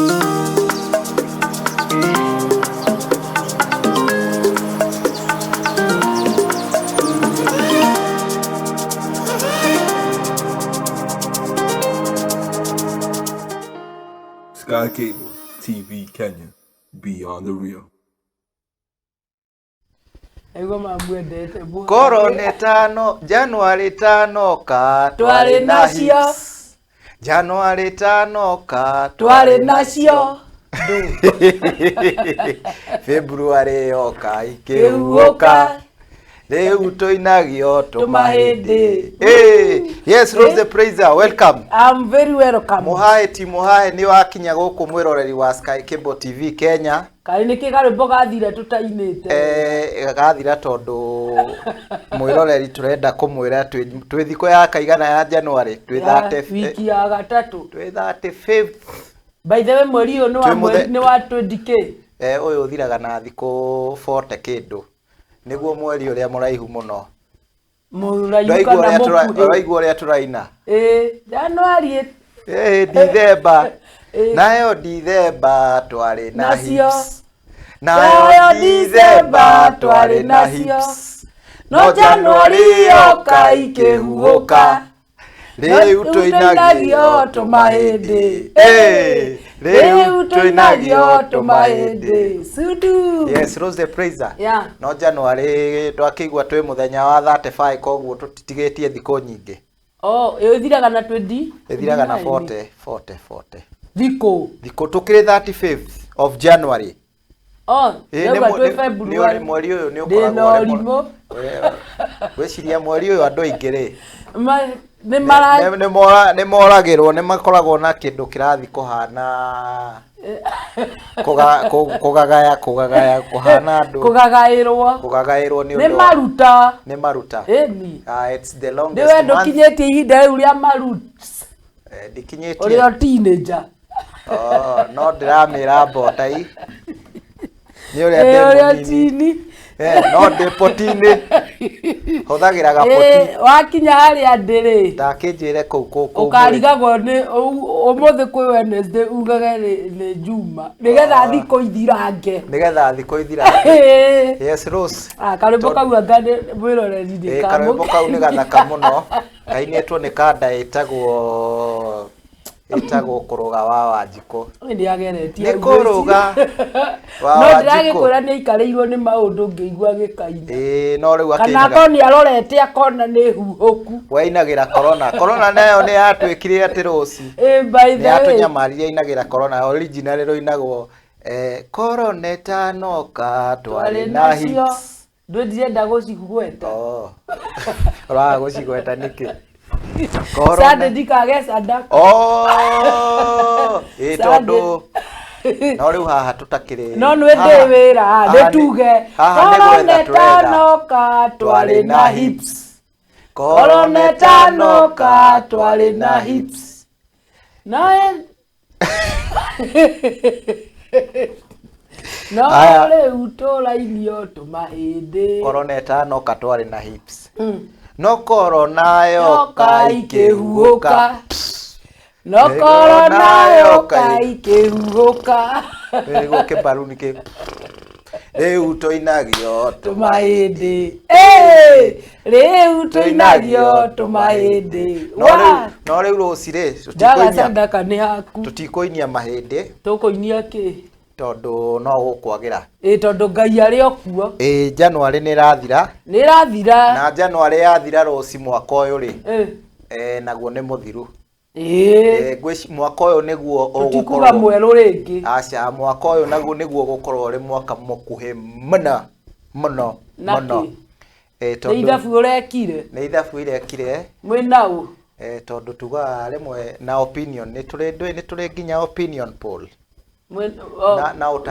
Sky Cable TV Kenya, beyond the real. Korone tano, January tano ka twari nacio. January tano ka twari nacio. February yoka ikihuoka. Leu toinagio tumahindi. Hey, yes, Rose the Praiser, welcome. I'm very welcome. Muhahi ni wakinya guku mwiroreri wa Sky Cable TV Kenya. Kari niki garimbo gathire tutainite. Gathira tondu mwiroreri turenda kumwira twi thiko ya kaigana ya January twi 30 wiki ya gatatu twi 35. By the way mweri uyu ni wa 20k. Uyu uthiraga na thiko 40 kindu. Niguo mweri uria muraihu muno. Muraihu kana mukuhe. Uraigua uria turaina. January. December. Nayo December twari na hips. Nayo December twari na hips. No January yoka ikihuoka. Riu tuinagio tumahindi. Riu tuinagio tumahindi. Sudu. Yes, Rose the Praiser. Yeah. No January twakigwa twi muthenya wa 35 koguo tutitigetie thiko nyingi. Ithiraga na 20? Ithiraga na 40. Thiko tukiri 35th of January. Nĩ February. Mweri uyu ni ukoragwo weciria mweri uyu andu aingĩ nĩ moragirwo nĩ makoragwo na kindu kirathi kuhana kugagaya kuhana andu kugagairwo ni nĩ maruta it's the longest month. Nĩ kinyetie ihinda rĩu rĩa maruts ndikinyetie uri teenager no ndiramira botai ni uria ndemoni no depotini hothagira gapoti wakinya haria ndiri takinjire kuu ukarigagwo ni umuthi kwi Wednesday ugage ni Juma nigetha thiko ithirange yes Rose karimbo kau ngane mwiroreri ndi karimbo kau ni gathaka muno kainetwo ni kanda itagwo kuruga wa Wanjiko ndi ageretie ni kuruga wa Wanjiko no ndiragikwira ni ikareirwo ni maundu ngĩigua gĩkaina no riu akina kana koni arorete akona ni huhoku wainagira corona nayo ni yatwikire ati Rose by the way atunyamaririe inagira corona original roinagwo corona tano ka twari na hips ndwenda gucigweta ora gucigweta niki Sade dikage sada tondu no riu haha tutakire no nwende wira nituge corona tano ka twari na hips corona tano ka twari na hips no riu tũrainio tũmahĩndĩ corona tano ka twari na hips no corona yoka ikihuoka no corona yoka ikihuoka ego ke baruni ke riu toinagio tumahindi riu toinagio tumahindi no riu Rose tutikoinia ni haku tutikoinia mahindi tukoinia ki tondu no gukwagira tondu Ngai ari okuo January ni rathira na January yathira Rose mwaka uyu ri naguo ni muthiru mwaka uyu niguo ugukorwo mweru ringi acha mwaka uyu naguo niguo gukorwo ri mwaka mukuhe muno ni ithabu urekire mwinau tondu tuga rimwe na opinion ni turi nginya opinion poll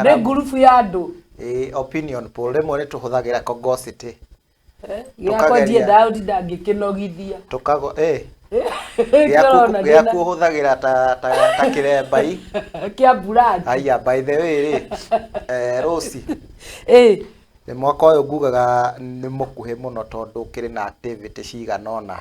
na group ya andu opinion poll rimwe ni tuhuthagira cogosity gĩakwa ndiendaga gũtinda ngĩkĩnogithia tukago gĩaku ũhũthagĩra ta kĩrembai kĩa burandi. Aya, by the way Rose ni mwaka ũyũ ngugaga nĩ mũkuhĩ mũno tondũ kĩrĩ na activity cigana ũna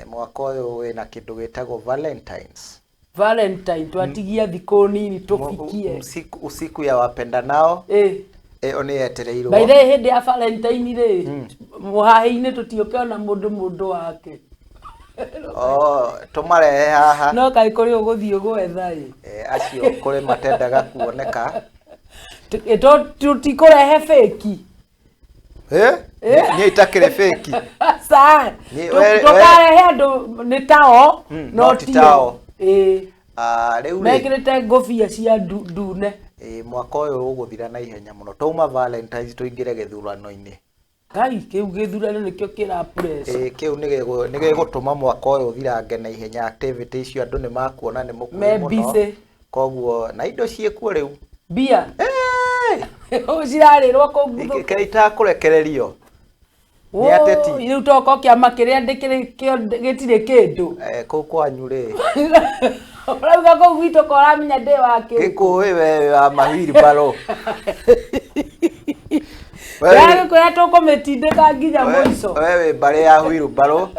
mwaka ũyũ wĩna kĩndũ gĩtagwo Valentines Valentine twatigia thikũ nini tufikie usiku ya wapendanao oni etereirwo by the hĩndĩ ya Valentine ri Muhahi-inĩ tutiokeona mũndũ wake tumarehe haha no kai kuri uguthii gwetha acio kuri matendaga kuoneka tutikurehe fake ni itakire fake sa tukarehe andu ni tao no tao riu mekirite ngofia cia ndune mwaka uyu uguthira na ihenya muno tuma Valentines tuingire githurano-ini kai kiu githurano nikio kira press kiu nige gutuma mwaka uyu uthirange na ihenya activity icio andu ni makuona ni mukuru muno koguo na indo ciekuo riu bia ucirarirwo kuguthu kaita kurekererio ni ateti riu toko kiama kiria gitire kindu kuu kwanyu ri urauga kuu gwito koramenya ndi wake gikuwi we wa mahiri baro wewe kwa tukumitindika nginya mwico wewe bare ya hwiru baro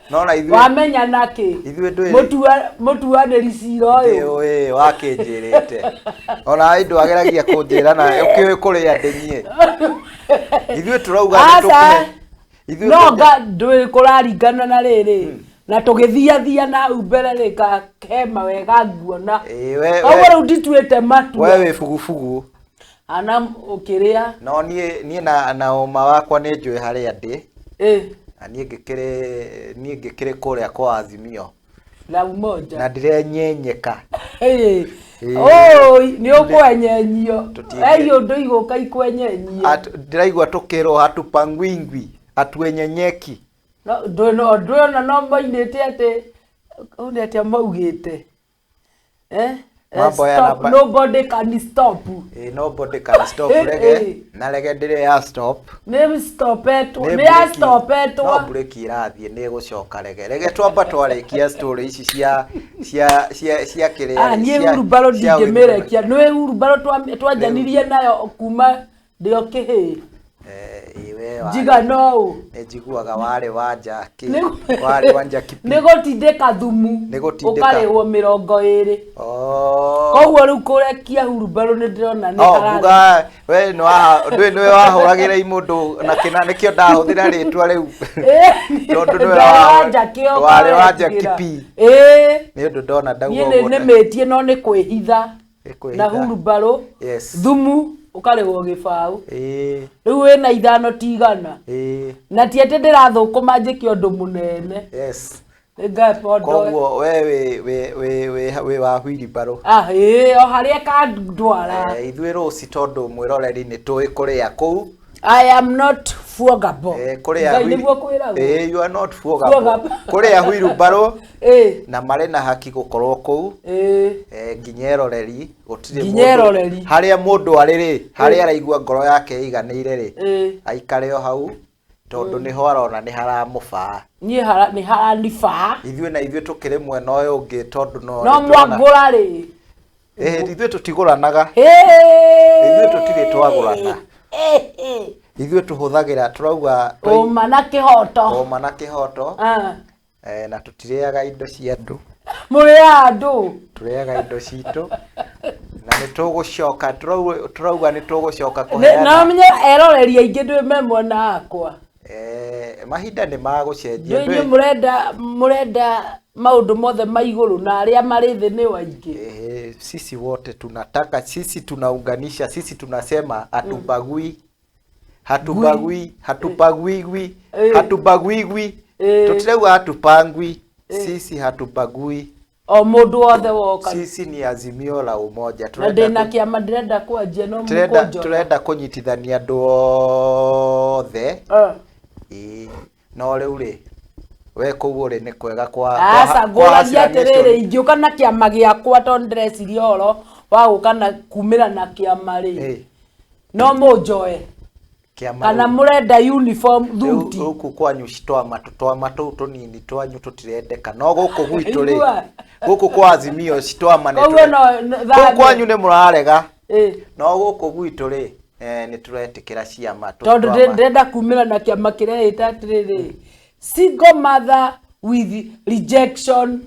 nona ithuĩ wamenya naki mutuanĩri cira ũyũ wakinjirite ona indo ageragia kunjira na ukiwe kuria ndĩnyie ithuĩ turauga ithuĩ no ndũĩ kũraringana na rĩrĩ na tũgĩthiathia na mbere rĩka kema wega nguona ũguo rĩu ndituĩte matua wewe bugubugu ana ukiria no nie na uma wakwa nĩ njũĩ harĩa ndĩ niĩ ngĩkĩrĩ kũrĩa kwa Azimio la umoja na ndirenyenyeka ni ukwenyenyio ayo ndo igoka ikwenyenyio ndiraigua tukirwo hatupangwingwi atwenyenyeki no na mainite ate une ate maugite stop. Nobody can stop. Nobody can stop rege na rege ndire ya stop name stop it ne ya stop it no break irathie ne gucoka rege twamba twarikia story ici cia kire ni urubaro ndingemerekia nwe urubaro twanjanirie nayo kuma ndio kihi jiga no ejiguaga wale wanja ki wale wanja kipi nigotindika thumu ukarehwo 20 koguo riu kurekia hurubaro ni ndirona ni buga we no ndwe wahuragira imundu na kina nikio ndahuthira ritwa riu tondu nwe wale wanja kipi ni undu ndona ndauga ni nemetie no ni kwihitha na hurubaro thumu ukarehwo gibau riu wina ithano tigana na tiete ndirathukuma njiki undu munene ngapondo koguo we wa hwiri baro o haria ka ndwara ithuĩ ruci tondu mwiroreri ni tui kuria kuu I am not forgable. You are not forgable. Kuria hwiru baro na mare na haki gukorwo kuu nginyeroreri gutire mundu haria mundu ariri haria araigua ngoro yake iganire ri aikare o hau tondu ni ho arona ni haramufaa ni haranifa ithuĩ tukire mwena uyu ungi tondu no mwagura ri ithuĩ tutiguranaga ithuĩ tutire twagurana ithuĩ tuhuthagira turauga uma na kihoto na tutireaga indo cia andu muri andu tureaga indo citu na nitugucoka turauga nitugucoka kuheana na menye eroreria ingi ndwe memona akwa mahinda ni magucenjia ndwe murenda maundu mothe maiguru na aria mari thi ni waingi sisi wote tunataka sisi tunaunganisha sisi tunasema hatubagui tutirauga hatupangwi sisi hatubagui o mundu wothe woka sisi ni Azimio la umoja turenda kiama ndirenda kwanjia no turenda kunyitithania andu othe no riu ri we kuguo ri ni kwega kwa nguragia atiriri ingiuka na kiama giakwa tondu ndireciria oro wa guka na kumira na kiama ri no munjoe kana murenda uniform thuti guku kwanyu citwa matu tunini twanyu tutirendeka no guku gwitu ri guku kwa Azimio citwa manetu guku kwanyu ni murarega no guku gwitu ri ni turetikira ciama tondu ndenda kumira na kiama kirehita atiriri single mother with rejection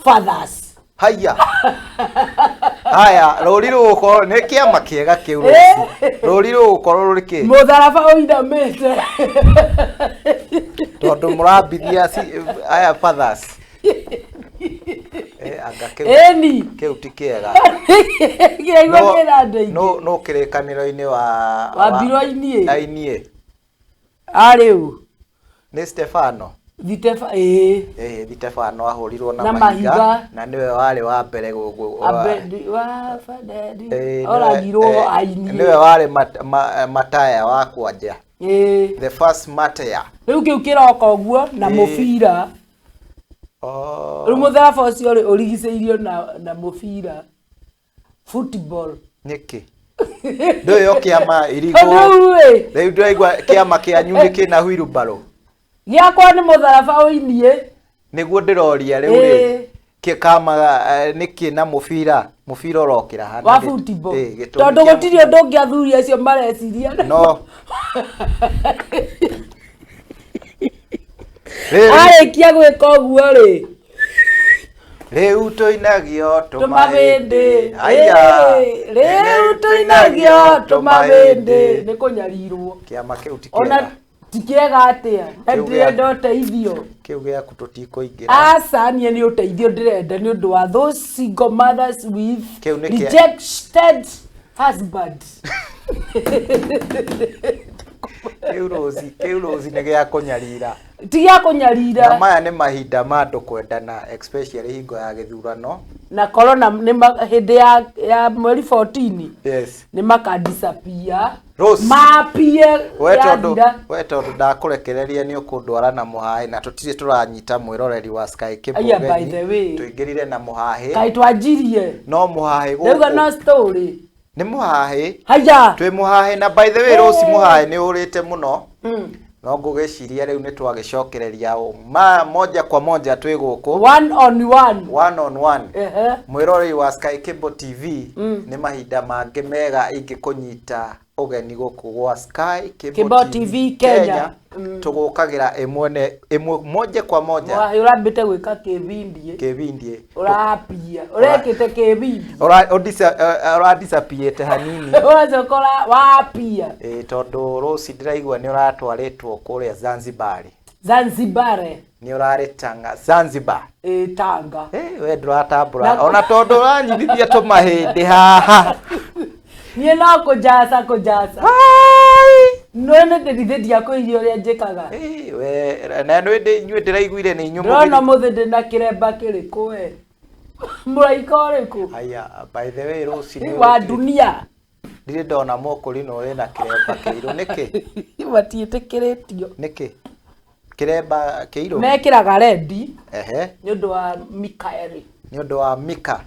fathers. Haya. Haya, roriro uko ne kiama kiega kiu. Roriro uko rorike. Mutharaba uinamite. Tondu murambithia aya fathers. Anga Eni. Kiu ti kiega. Kiegwa kira ndei. No kirikaniro-ini wa biro-ini. Ainie. Ariu. Ni Stefano. Stefano ahurirwo na mahiga na niwe wari wa mbere oragirwo ainie. Niwe wari mataya wa kwanja. The first mataya. Riu kiu kiroko uguo na mubira. Riu mutharaba ucio urigiceirio na mubira. Football. Niki. Ndoyo kiama irigo. Riu ndiraigua kiama kianyu niki na wheelbarrow. Giakwa ni mutharaba uinie. Niguo ndiroria riu ri. Kama niki na mubira urokira hana. Wa football. Tondu gutiri undu ungiathuria acio mareciria. No. Arikia gwika uguo ri. Riu tuinagio tumabindi. Aya. Riu tuinagio tumabindi. Ni kunyarirwo. Kiama kiu ti kiega. Ona tikiega atia. Ndirenda uteithio. Kiu giaku tutikuingira. Asa nie ni uteithio ndirenda ni undu wa those single mothers with rejected husbands. Keurozi ni gia kunyarira. Ti gia kunyarira. Na maya ni mahinda ma andu kwendana, especially hingo ya githurano. Na corona ni hindi ya mweri 14. Yes. Ni maka disappear. Rose. Mapie. We tondu ndakurekereria ni ukundwara na Muhahi na tutire turanyita mwiroreri wa Sky Cable. By the way. Tuingirire na Muhahi. Kai twanjirie. No Muhahi go. Rega no story. Ni Muhahi. Haya. Twi Muhahi na by the way Rose Muhahi ni urite muno. No ngugiciria riu ni twagicokereria moja kwa moja twi guku. One on one. Mwiroreri wa Sky Cable TV ni mahinda mangi mega ingikunyita ugeni guku gwa Sky Cable TV Kenya. Tugukagira imwe moja kwa moja. Wa urambite gwika kebindie. Urapia. Urekite kebindi. Ora disappear hanini. Urazokora wapia. Tondu Rose ndiraigua ni uratwaritwo kuria Zanzibar. Ni uraritanga Zanzibar. Tanga. We nduratabura. Ona tondu uranyithithia tumahindi haha. Nie no kujasa. No ne ndithithia ko irio ria njikaga. We na nyue ndiraiguire ni nyumu. No muthinde na kiremba kiriku we. Muraika uriku. Aya, by the way Rose ni wa dunia. Ndire ndona mokuri no uri na kiremba kiiru niki. Batiitikiritio. Niki. Kiremba kiiru. Mekiraga red. Ni undu wa Mikaeli. Ni undu wa Mika.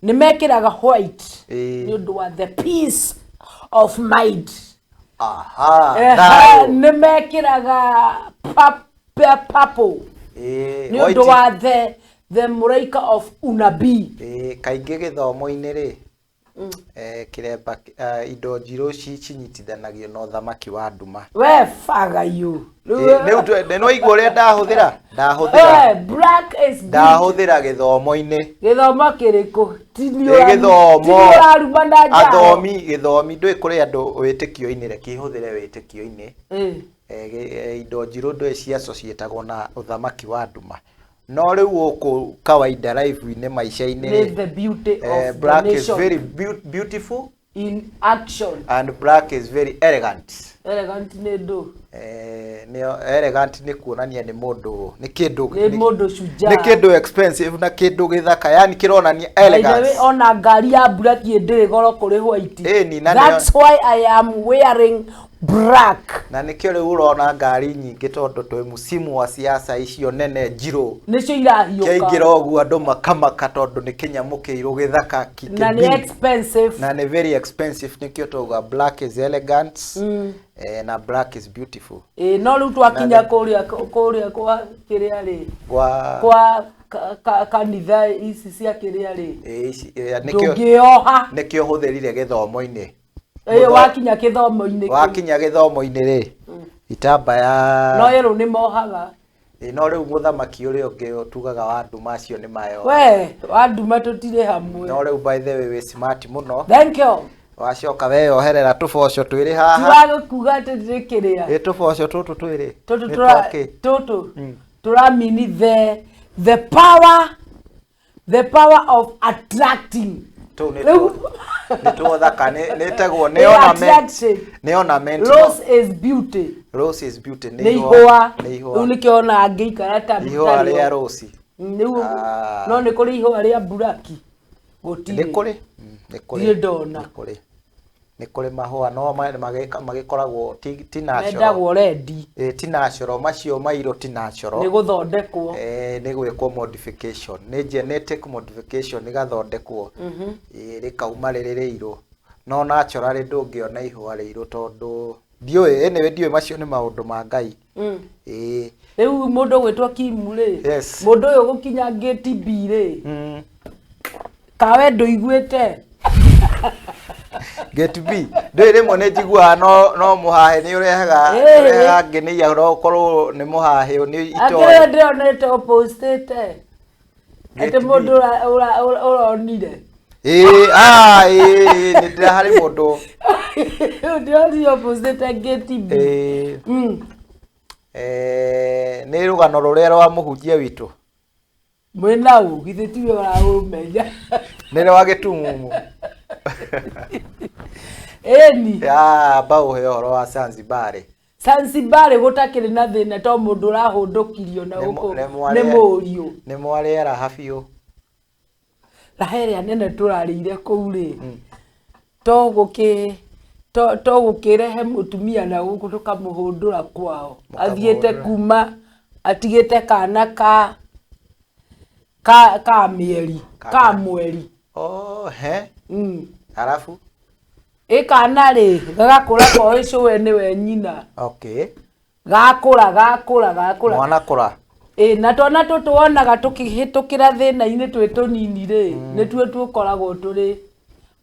Ni mekiraga white. Ni undu wa the peace of mind. Aha. Ni mekiraga purple. Ni undu wa the muraika of unabii. Kaingi githomo-ini ri. Kiremba indo njiru cinyitithanagio na uthamaki wa nduma. We faga you. No igwo ria ndahuthira. Black is ndahuthira githomo-ini. Githomo kiriku? Githomo. Githomi ndui kuri andu witikio-ini reke ihuthire witikio-ini. Indo njiru ndui cia associatagwo na uthamaki wa nduma. No riu guku kawaida life-ini maisha-ini the beauty of black the is very beautiful in action and black is very elegant. Ni ndu ni elegant ni kuonania ni mundu ni kindu shujaa ni kindu expensive na kindu githaka yani kironania elegance. Ona ngari ya black ndiri goro kuri white. That's why I am wearing black. Na nikio riu urona ngari nyingi tondu twi musimu wa siasa icio nene njiru nicio irahiuka kiingira ogu andu makamaka tondu ni kinyamukiiru githaka na ni expensive na ni very expensive nikio toga black is elegant na black is beautiful. No riu twakinya kuria kwa kiria ri kwa kanitha ici cia kiria ri nikio huthirire githomo-ini. Wakinya githomo-ini ri itambaya no yero ni mohaga no riu muthamaki uri ungi tugaga wa nduma acio ni mayo we wa nduma tutire hamwe no riu by the way we smart muno thank you wacoka we yoherera tuboco twiri haha turaga kuga tutikiria tuboco tutu twiri tutu turamini the power of attracting ni thaka ni tegwo ni ornament rose is beauty ni ihua unikiona angiikara ta ihua ria rose no ni kuri ihua ria buraki gutire ni kuri mahua no magikoragwo ti natural mendagwo rendi ti natural macio mairo ti natural ni guthondekwo ni gwikwo modification ni genetic modification ni gathondekwo rikauma riri riiro no natural ndungiona ihua riiro tondu ndiwe macio ni maundu ma Ngai riu mundu gwitwa Kimu ri mundu uyu gukinya gate B ri kawe nduiguite Gate B ndui rimwe ni njigua no Muhahi ni urehaga ngenia ukorwo ni Muhahi ni ito akire ndionete opposite ete mundu uronire ni ndira hari mundu ndio opposite Gate B ni rugano ruria rwa muhunjia witu mwena ugithe tiwe waumenya nere wa Gitumumu eni bau he horo wa Zanzibar gutakire na thina to mundu urahundukirio na uko ni muriu ni mwariera habiu raheria nene turarire kuu ri to gukirehe mutumia na guku tukamuhundura kwao athiete kuma atigite kana ka mieri ka mweri arafu kana ri gagakura ko ico we ni we nyina gakura mwana kura na twana tutuonaga tukihitukira thina-ini twi tunini ri ni tuo tukoragwo turi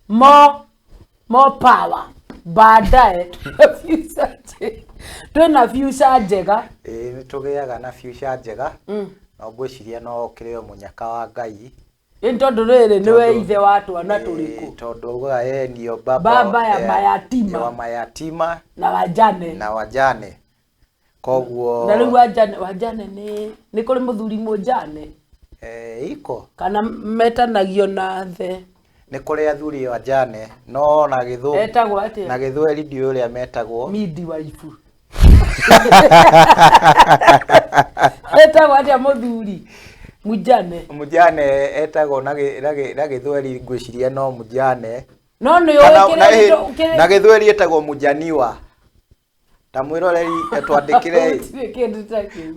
more power baadaye twina future njega ni tugiaga na future njega no gwiciria no kireo munyaka wa Ngai tondu riri niwe ithe wa twana turiku tondu ugaga nio baba ya mayatima na wajane koguo na riu wajane ni kuri muthuri mujane iko kana metanagio na the ni kuri athuri wajane no na githu etagwo atia na githweri ndio uria metagwo midwife etagwo atia muthuri mujane etagwo na githweri ngwiciria no mujane no ni na githweri etagwo mujaniwa tamwiroreri etwandikire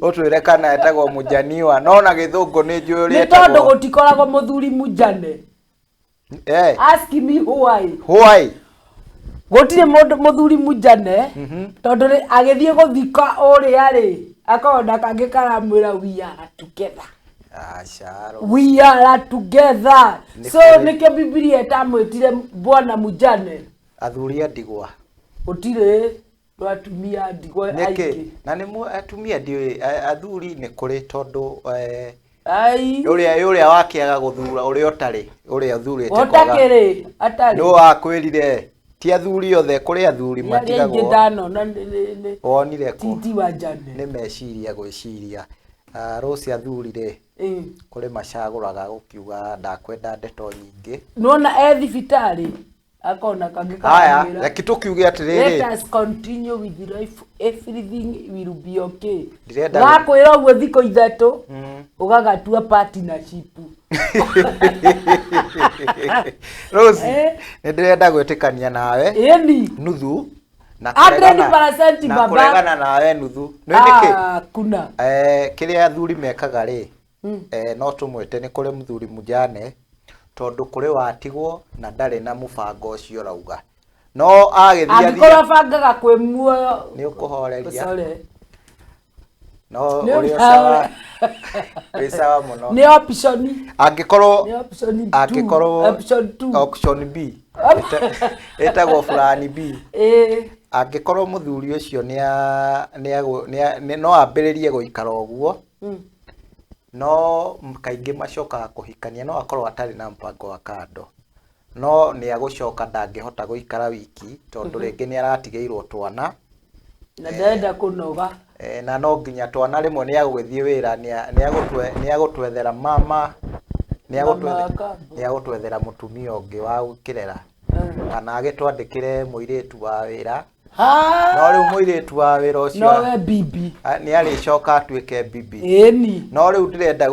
utwire kana etagwo mujaniwa no na githungu ni njuri etagwo ni tondu gutikoragwo muthuri mujane ask me why gutire muthuri mujane tondu agithie guthika uria ri akona kangi karamwira we are together we are together so nike Biblia etamwitire bwana mujane athuri ndigwa utire atumia ndigwa aiki na ni atumia ndi athuri ni kuri tondu uria wakiaga guthura uria utari uria thurite otakire atari no akwirire ti athuri othe kuri athuri matigagwo ndano na wonire ko titi wajane ni meciria gwiciria Rose athurire kuri macaguraga gukiuga ndakwenda ndeto nyingi nona thibitari akona kangi haya yakitukiuge atiriri let us continue with life everything will be okay gakwira uguo thiko ithatu ugagatua partnership Rose ndirenda gwitikania nawe nuthu na 100% baba kuregana nawe nuthu nindiki kuna kiria athuri mekaga ri no tumwite ni kuri muthuri mujane tondu kuri watigwo na ndari na mubango ucio rauga no agithia akora bangaga kwi muoyo ni ukuhoreria no uri sawa sawa muno ni option angikorwo option 2 option B etagwo fulani B angikorwo muthuri ucio no ambiririe guikara uguo no kaingĩ macokaga kũhikania no akorwo atarĩ na mpango wa kando no nĩ agũcoka ndangĩhota gũikara wiki tondũ rĩngĩ nĩ aratigĩirwo twana na ndenda kũnoga na no nginya twana rĩmwe nĩ agũgĩthiĩ wĩra nĩ agũtwethera mama nĩ agũtwethera mũtumia ũngĩ wa gũkĩrera kana agĩtwandĩkĩre mũirĩtu wa wĩra no rĩu mũirĩtu wa wĩra ũcio no we bibi nĩ arĩcoka atuĩke bibi ĩni no rĩu ndĩrenda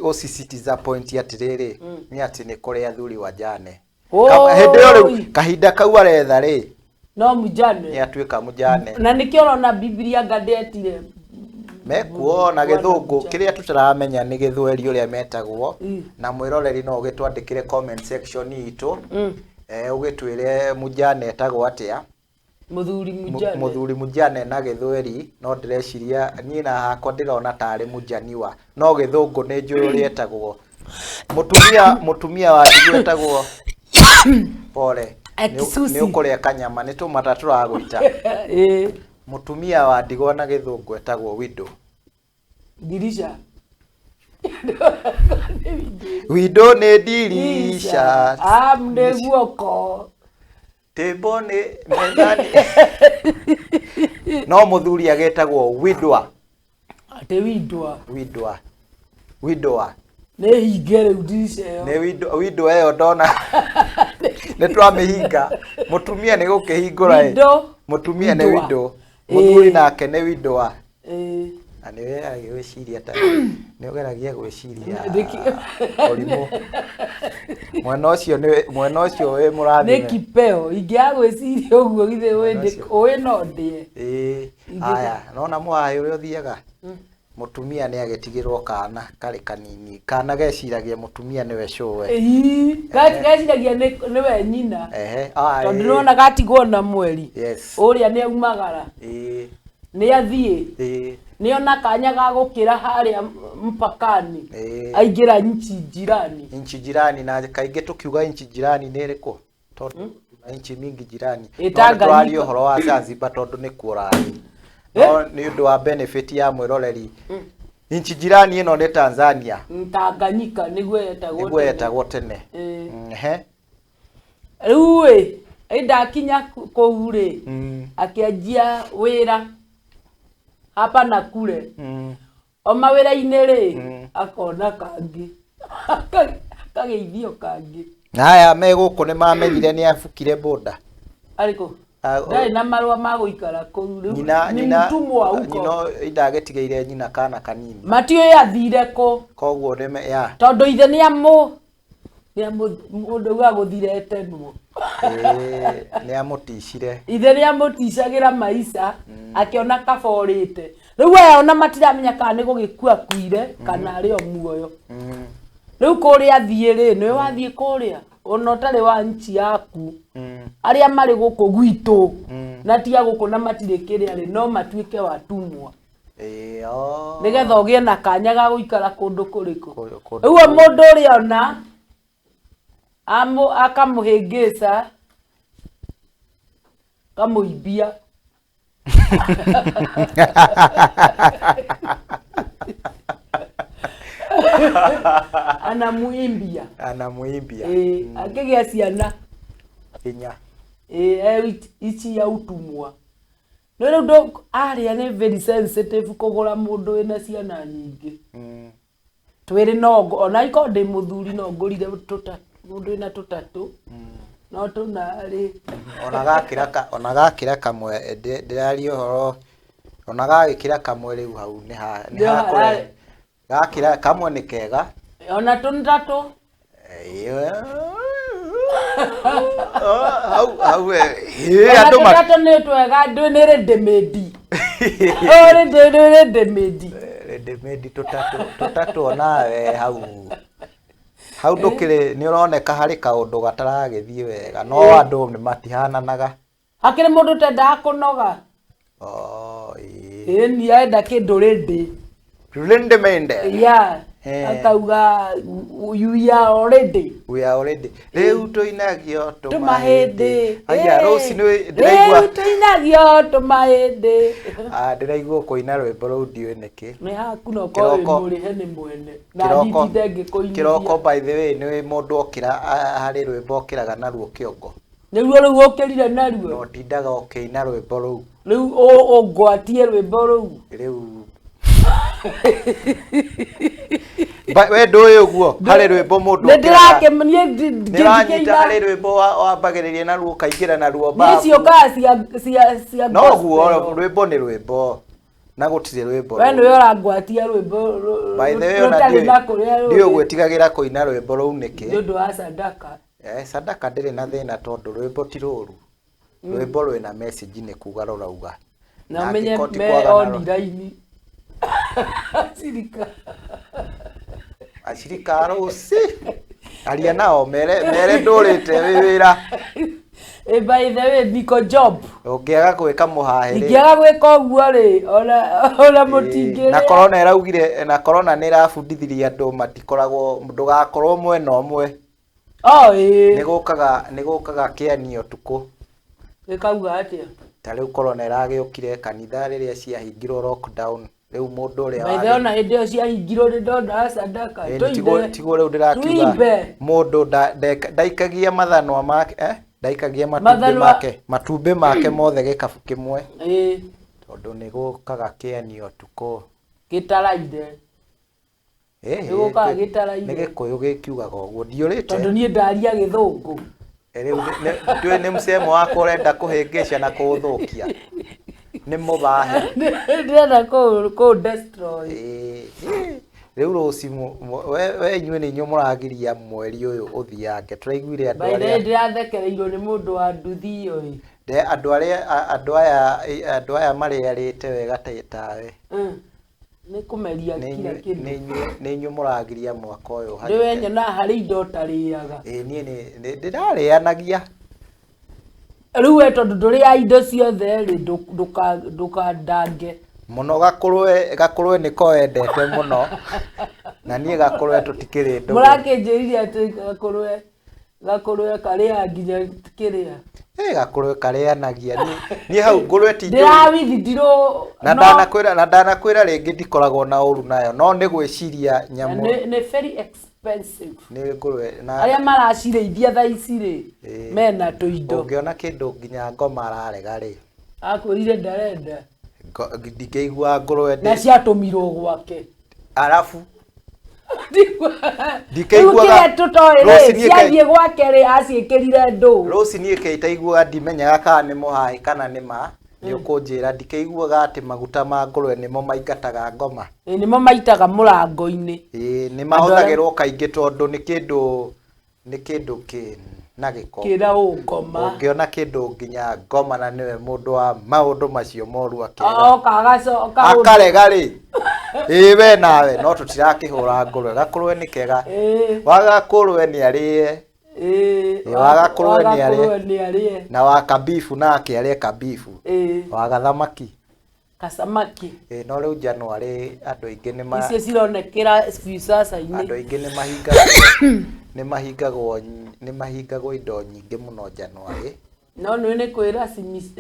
gũcicitiza point atĩrĩrĩ nĩ atĩ nĩ kũrĩ athuri wajane hĩndĩ ĩyo rĩu kahinda kau aretha rĩ no mujane nĩ atuĩka mujane na nĩkĩo ũrona Biblia ngadetire mekuo na gĩthũngũ kĩrĩa tũtaramenya nĩ gĩthweri ũrĩa metagwo na mwĩroreri no ũgĩtwandĩkĩre comment section itũ ũgĩtwĩre mujane etagwo atĩa muthuri mujane na gĩthweri no ndĩreciria niĩ na hakwa ndĩrona tarĩ mujaniwa no gĩthũngũ nĩ njũĩ ũrĩa etagwo mutumia wa ndigũ etagwo pole nĩ ũkũrĩa kanyama nĩ tũmata tũragũita mutumia wa ndigũ na gĩthũngũ etagwo widow dirisha widow nĩ dirisha nĩ guoko table nĩ methani no muthuri agetagwo widow ate widow nĩ hinge rĩu dirisha ĩyo nĩ widow ĩyo ndona nĩ twamĩhinga mutumia nĩ gũkĩhingũra mutumia nĩ widow muthuri nake nĩ widow na nĩ weragia gwĩciria ta nĩ ũgeragia gwĩciria ũrimũ mwena ũcio wĩ mũrathime nĩ kipeo ingĩaga gwĩciria ũguo githĩ wĩ no ndĩe aya nona Muhahi ũrĩa ũthiaga mutumia nĩ agĩtigĩrwo kana karĩ kanini kana geciragia mutumia nĩwe showe geciragia nĩwe nyina tondũ nĩwona gatigwo na mweri ũrĩa nĩ aumagara nĩ athiĩ nĩona kanya ga gũkĩra harĩa mpakani aingĩra nchi jirani na kaingĩ tukiuga nchi jirani nĩ ĩrĩkũ tondũ nchi mingi jirani twari ũhoro wa Zanzibar tondũ nĩ kuorari no nĩ ũndũ wa benefit ya mwĩroreri nchi jirani ĩno nĩ Tanzania Tanganyika nĩguo yetagwo tene rĩu ndakinya kũu rĩ akĩanjia wĩra hapa na kule o mawĩra-inĩ rĩ akona kangĩ kageithio kangĩ haya me gũkũ nĩ mamenyire nĩ abukire boda arĩkũ ndarĩ na marũa ma gũikara kũu rĩu nĩ mtumwa huko no ndagĩtigĩire nyina kana kanini matiũĩ athire kũ koguo tondũ ithe nĩ mũndũ wa gũthire tenwo nĩ amũticire ithe nĩ amũticagĩra maica akĩona kaborĩte rĩu aya ona matiramenya kana nĩ gũgĩkua kuire kana arĩ o muoyo rĩu kũrĩa athiĩ rĩ nĩwe wathiĩ kũrĩa ona ũtarĩ wa nchi yaku arĩa marĩ gũkũ gwitũ na tiga gũkũ na matirĩ kĩrĩa rĩ no matuĩke watumwa nĩgetha ũgĩe na kanya ga gũikara kũndũ kũrĩkũ rĩu mũndũ ũrĩa ona akamũhĩngĩca kamũibia anamuimbia akĩgĩa ciana hinya ici ya utumwa no rĩu arĩa nĩ very sensitive kũgũra mũndũ wĩna ciana nyingĩ twĩrĩ no ona iko ndĩ mũthuri no ngũrire mũndũ wĩna tũtatũ no tũnarĩ ona gakĩra kamwe ndĩraria ũhoro ona gagĩkĩra kamwe rĩu hau nĩ hakũre gakĩra kamwe nĩ kega ona tũtatũ hau andũ tũtatũ nĩ twega nĩ ready-made ready-made tũtatũ onawe hau ndũkĩrĩ nĩ ũroneka harĩ kaũndũ gataragĩthiĩ wega no andũ nĩ matihananaga hakĩrĩ mũndũ tendaga kũnoga nĩ arenda kĩndũ ready mende akauga you are already we are already rĩu tũinagio tũmahĩndĩ aya rũci nĩ ndĩraigua rĩu tũinagio tũmahĩndĩ ndĩraigua kũina rwĩmbo rũu ndiũĩ nĩkĩ nĩ haku no ko mũrĩhe nĩ mwene na nditinde ngĩkũinithia kĩroko by the way nĩ mũndũ okĩra harĩ rwĩmbo okĩraga naruo kĩongo nĩruo rĩu ũkĩrire naruo no tindaga ũkĩina rwĩmbo rũu rĩu ũngwatie rwĩmbo rũu rĩu we ndũĩ ũguo harĩ rwĩmbo mũndũ nĩranyita harĩ rwĩmbo wambagĩrĩria naruo kaingĩra naruo babu nĩciokaga cia no guo rwĩmbo nĩ rwĩmbo na gũtirĩ rwĩmbo we nĩwe ũrangwatia rwĩmbo by the way ndiũ gwĩtigagĩra kũina rwĩmbo rũu nĩkĩ nĩ ũndũ wa sadaka sadaka ndĩrĩ na thĩna tondũ rwĩmbo ti rũru rwĩmbo rwĩna message nĩ kuga rũrauga na ũmenye me online acirika rũci aria nao mere ndũrĩte wĩra by the way niko job ũngĩaga gwĩka mũhahe rĩ ingĩaga gwĩka ũguo rĩ ona mũtingĩrĩ na corona ĩraugire na corona nĩ ĩrabundithirie andũ matikoragwo ndũgakorwo mwena ũmwe nĩ gũkaga kĩanio tukũ gĩkauga atĩa ta rĩu corona ĩragĩũkire kanitha rĩrĩa ciahingirwo lockdown rĩu mũndũ ũrĩa by the ona hĩndĩ ĩyo ciahingirwo nĩ ndonda sadaka tiguo rĩu ndĩrakiuga mũndũ ndaikagia mathanwa make ndaikagia matumbĩ make mothe gĩkabũ kĩmwe tondũ nĩ gũkaga kĩanio tukũ gĩtaraire gĩgũkaga gĩtaraire nĩ gĩkũyũ gĩkiugaga ũguo ndiũrĩte tondũ niĩ ndaria gĩthũngũ rĩu nĩ msemo wako ũrenda kũhĩngĩca na kũũthũkia nĩ mũbahe ndĩrenda kũ destroy rĩu rũci we inyuĩ nĩ inyuĩ mũragiria mweri ũyũ ũthiange tũraiguire andũ arĩa ndĩrathekereirwo nĩ mũndũ wa nduthi ĩyo andũ aya marĩarĩte wega tawe nĩ kũmeria kila kĩndũ nĩ inyuĩ mũragiria mwaka ũyũ ndĩwe nyona harĩ indo tarĩaga niĩ ndĩrarĩanagia rĩu we tondũ ndũrĩa indo ciothe rĩ ndũkandange mũno gakũrwe nĩko wendete mũno na niĩ gakũrwe tũtikĩrĩ ndũgũ mũrakĩnjĩrire atĩ gakũrwe karĩa nginya kĩrĩa gakũrwe karĩanagia niĩ hau ngũrwe ti ndĩrawithindirwo na ndanakwĩra rĩngĩ ndikoragwo na ũru nayo no nĩ gwĩciria nyamũ nĩ very expensive nĩ ngũrwe arĩa maracirĩithia thaa ici rĩ mena tũindo ũngĩona kĩndũ nginya ngoma ararega rĩ akwĩrire ndarenda ndingĩigua ngũrwe na ciatũmirwo gwake arabu ndikaiguaga ciathiĩ gwake rĩ aciĩkĩrire ndũ rũci niĩ keitaiguaga ndimenyaga kana nĩ mũhaĩ kana nĩ ma nĩ ũkũnjĩra ndikaiguaga atĩ maguta ma ngũrwe nĩmo maingataga ngoma nĩmo maitaga mũrango-inĩ nĩ mahũthagĩrwo kaingĩ tondũ nĩ kĩndũ na gĩko kĩra ũngoma ũngĩona kĩndũ nginya ngoma na nĩwe mũndũ wa maũndũ macio moru akarega rĩ we nawe no tũtirakĩhũra ngũrwe gakũrwe nĩ kega wagakũrwe nĩ arĩe wagakũrwe nĩ arĩe na wakabifu nake arĩe kabifu wagathamaki kasamaki no rĩu January andũ aingĩ icio cironekera sasa-inĩ andũ aingĩ nĩ mahingagwo indo nyingĩ mũno January no nĩ kwĩra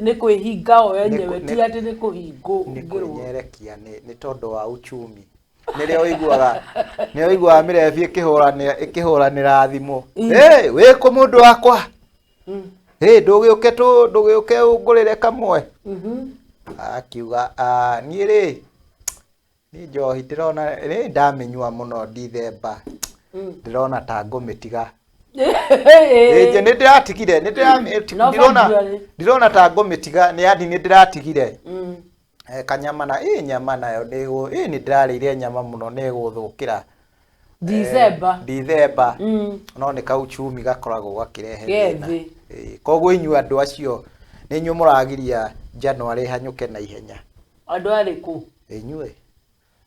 nĩ kwĩhinga o enyewe ti atĩ nĩ kũhingwo nĩ kwĩnyerekia nĩ tondũ wa uchumi nĩrĩa ũiguaga mĩrebi ĩkĩhũranĩra thimũ wĩ kũ mũndũ wakwa ndũgĩũke ũngũrĩre kamwe akiuga niĩ rĩ nĩ njohi ndĩrona ndamĩnyua mũno December ndĩrona ta ngũmĩtiga nĩ ndĩratigire ndĩrona ta ngũmĩtiga nĩ andi nĩ ndĩratigire kanyama na nyama nayo nĩ ndĩrarĩire nyama mũno nĩ gũthũkĩra December no nĩ kauchumi gakoragwo gakĩrehe thĩna koguo inyuĩ andũ acio nĩ inyuĩ mũragiria January hanyũke na ihenya andũ arĩkũ inyuĩ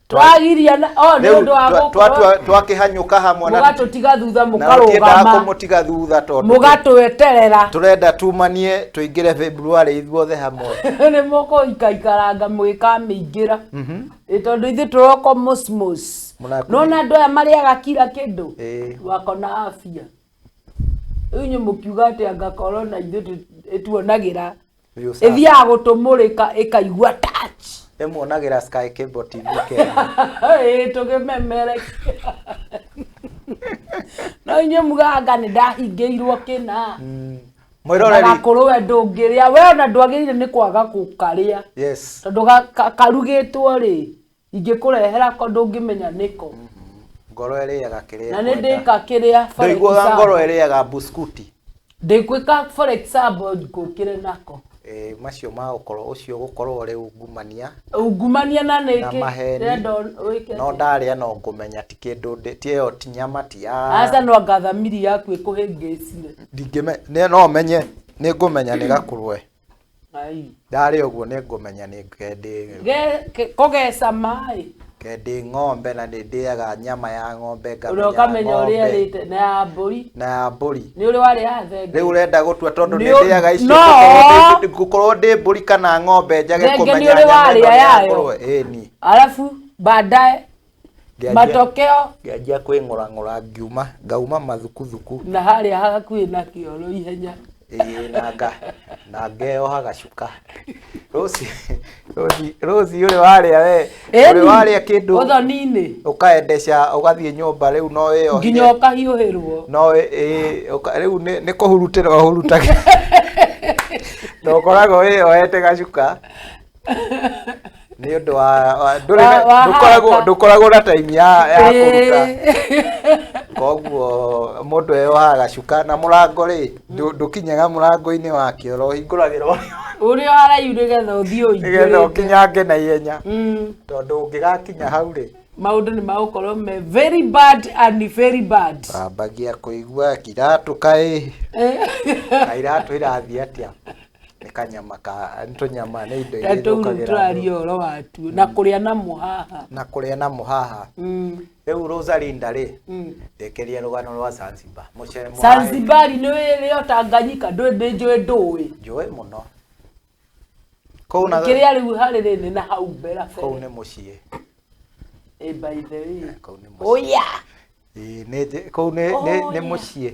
twagiria na nĩ ũndũ wa gũkorwo twakĩhanyũka hamwe na mũgatũtiga thutha mũkarũgama kũmũtiga thutha tondũ mũgatweterera tũrenda tumanie tũingĩre February ithuothe hamwe nĩ mũkũikaikaranga mũgĩkamĩingĩra tondũ ithuĩ tũroko mosmos nona andũ aya marĩaga kila kĩndũ wako na afya rĩu mũkiuga atĩ anga corona ithuĩ ĩtuonagĩra ĩthiaga gũtũmũrĩka ĩkaigua touch emuonagira Sky Cable TV Kenya tũkĩmemere no inye muganga nĩ ndahingĩirwo kĩna mwĩroreri korwo ndũngĩrĩa we ona ndwagĩrĩire nĩ kwaga gũkarĩa yes tondũ karugĩtwo rĩ ingĩkũrehera ko ndũngĩmenya nĩko ngoro ĩrĩaga kĩrĩa na nĩ ndĩka kĩrĩa ndĩiguaga ngoro ĩrĩaga buskuti ndĩkwĩka for example ngũkĩre nako macio ma gũkorwo ũcio gũkorwo rĩ ungumania na nĩkĩ no ndarĩa no ngũmenya ti kĩndũ tiyo ti nyama ti asa no ngathamiri yaku ĩkũhĩngĩcire ndingĩmenya no menye nĩ ngũmenya nĩ gakũrwe ndarĩa ũguo nĩ ngũmenya nĩ kũgeca maĩ kendi ng'ombe na ndĩaga nyama ya ng'ombe ngamenya ũrĩa rĩte na ya mbũri nĩ ũrĩ warĩ athenge rĩu urenda gũtua tondũ ndĩaga icio ngũkorwo ndĩ mbũri kana ng'ombe njage kũmenya nyama yayo alafu baadaye matokeo ngĩanjia kwĩng'ũrang'ũra ngauma mathukuthuku na harĩa hakuhĩ na kĩoro ihenya na ngeoha gacuka Rosi ule warĩa we ule warĩa kĩndũ ũthoni-inĩ ũkaendeca ũgathiĩ nyũmba rĩu no ĩyo nginya ũkahiũhĩrwo no rĩu nĩ kũhurutĩra ũhurutaga no ũkoragwo wĩyohete gacuka nĩ ũndũ wa ndũkoragwo na time ya kũruta koguo mũndũ eyohaga gacuka na mũrango rĩ ndũkinyaga mũrango-inĩ wa kĩoro hingũragĩrwo ũrĩa araiu nĩgetha ũthiĩ ũingĩre nĩgetha ũkinyange na ihenya tondũ ũngĩgakinya hau rĩ maũndũ nĩ magũkorwo me very bad and very bad ambagia kũigua kiratũ kaĩ iratũ irathiĩ atĩa nĩ kanyama tũnyama nĩ indo iria tũraria ũhoro watu na kũrĩa na mũhaha rĩu Rosalinda rĩ ndekeria rũgano rwa Zanzibar Zanzibar nĩ wĩrĩ Tanganyika njũĩ mũno kĩrĩa rĩu harĩ rĩ na hau mbere kũu nĩ mũciĩ by the way kũu nĩ mũciĩ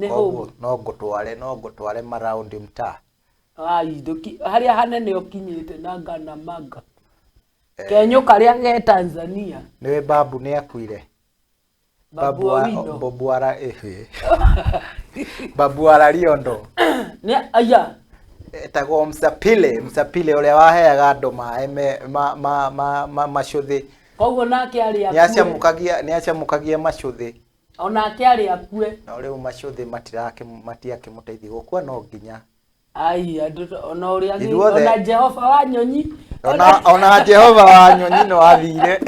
koguo no ngũtware maraundi mtaa harĩa hanene ũkinyĩte na Nganamanga kenyũ karĩa ge Tanzania nĩwe babu nĩ akuire babu ara Liondo nĩ aya etagwo Msapile ũrĩa waheaga andũ maĩ macuthi koguo nake arĩ nĩ acamũkagia macuthi onake arĩ akue no rĩu macuthi matiakĩmũteithia gũkua no nginya ona ũrĩa ona Jehova wa nyonyi ona Jehova wa nyonyi no athire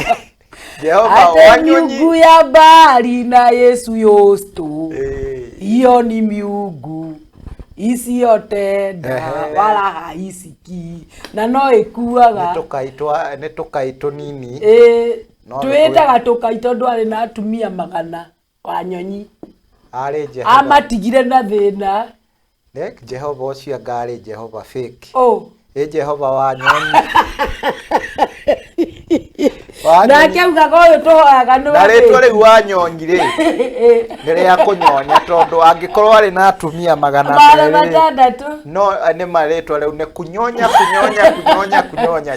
Jehova wa nyonyi miungu ya bahari na Yesu yosto hiyo ni miungu isiyotenda wala haisiki na no ikuaga nĩ tũkaitũ nini twĩtaga tũkaitũ ndwarĩ na atumia magana wa nyonyi arĩ Jehova amatigire na thĩna Jehova ũcio ngarĩ Jehova fake Jehova wa nyonyi nake augaga ũyũ tũhoyaga nĩ na rĩtwa rĩu wa nyonyi rĩ nĩ rĩa kũnyonya tondũ angĩkorwo arĩ na atumia magana matandatũ no nĩ marĩtwa rĩu nĩ kunyonya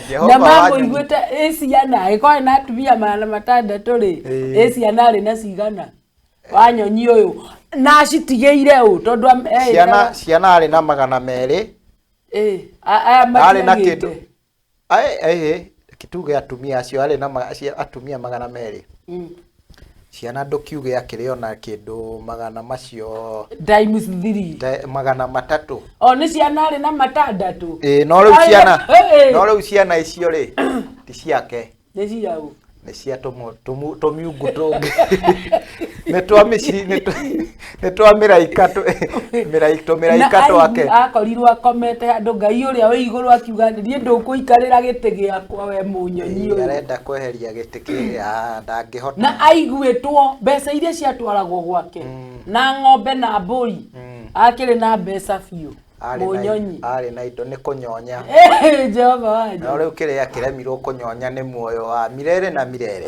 Jehova wa nyonyi na mamũiguĩte ciana ĩkorwo na atumia magana matandatũ rĩ ciana arĩ na cigana wa nyonyi ũyũ na citigĩire tondũ ciana arĩ na magana merĩ arĩ na kĩndũ kituge atumia acio arĩ na atumia magana merĩ ciana ndũkiuge akĩrĩ ona kĩndũ magana macio times 3 magana matatũ nĩ ciana arĩ na matandatũ no rĩu ciana icio rĩ ti ciake nĩ ciaũ nĩ cia tũmiungu tũngĩ Nitwa miraikato wake akorirwo akomete handu Ngai uria wi iguru akiuga ndie ndukuikarira giti giakwa we munyonyi uyu arenda kweheria giti kia ndangihota na aiguitwo mbeca iria ciatwaragwo gwake na ng'ombe na mburi akiri na mbeca biu munyonyi ari na indo ni kunyonya Jehova wanyu na riu kiria kiremirwo kunyonya ni muoyo wa mirere na mirere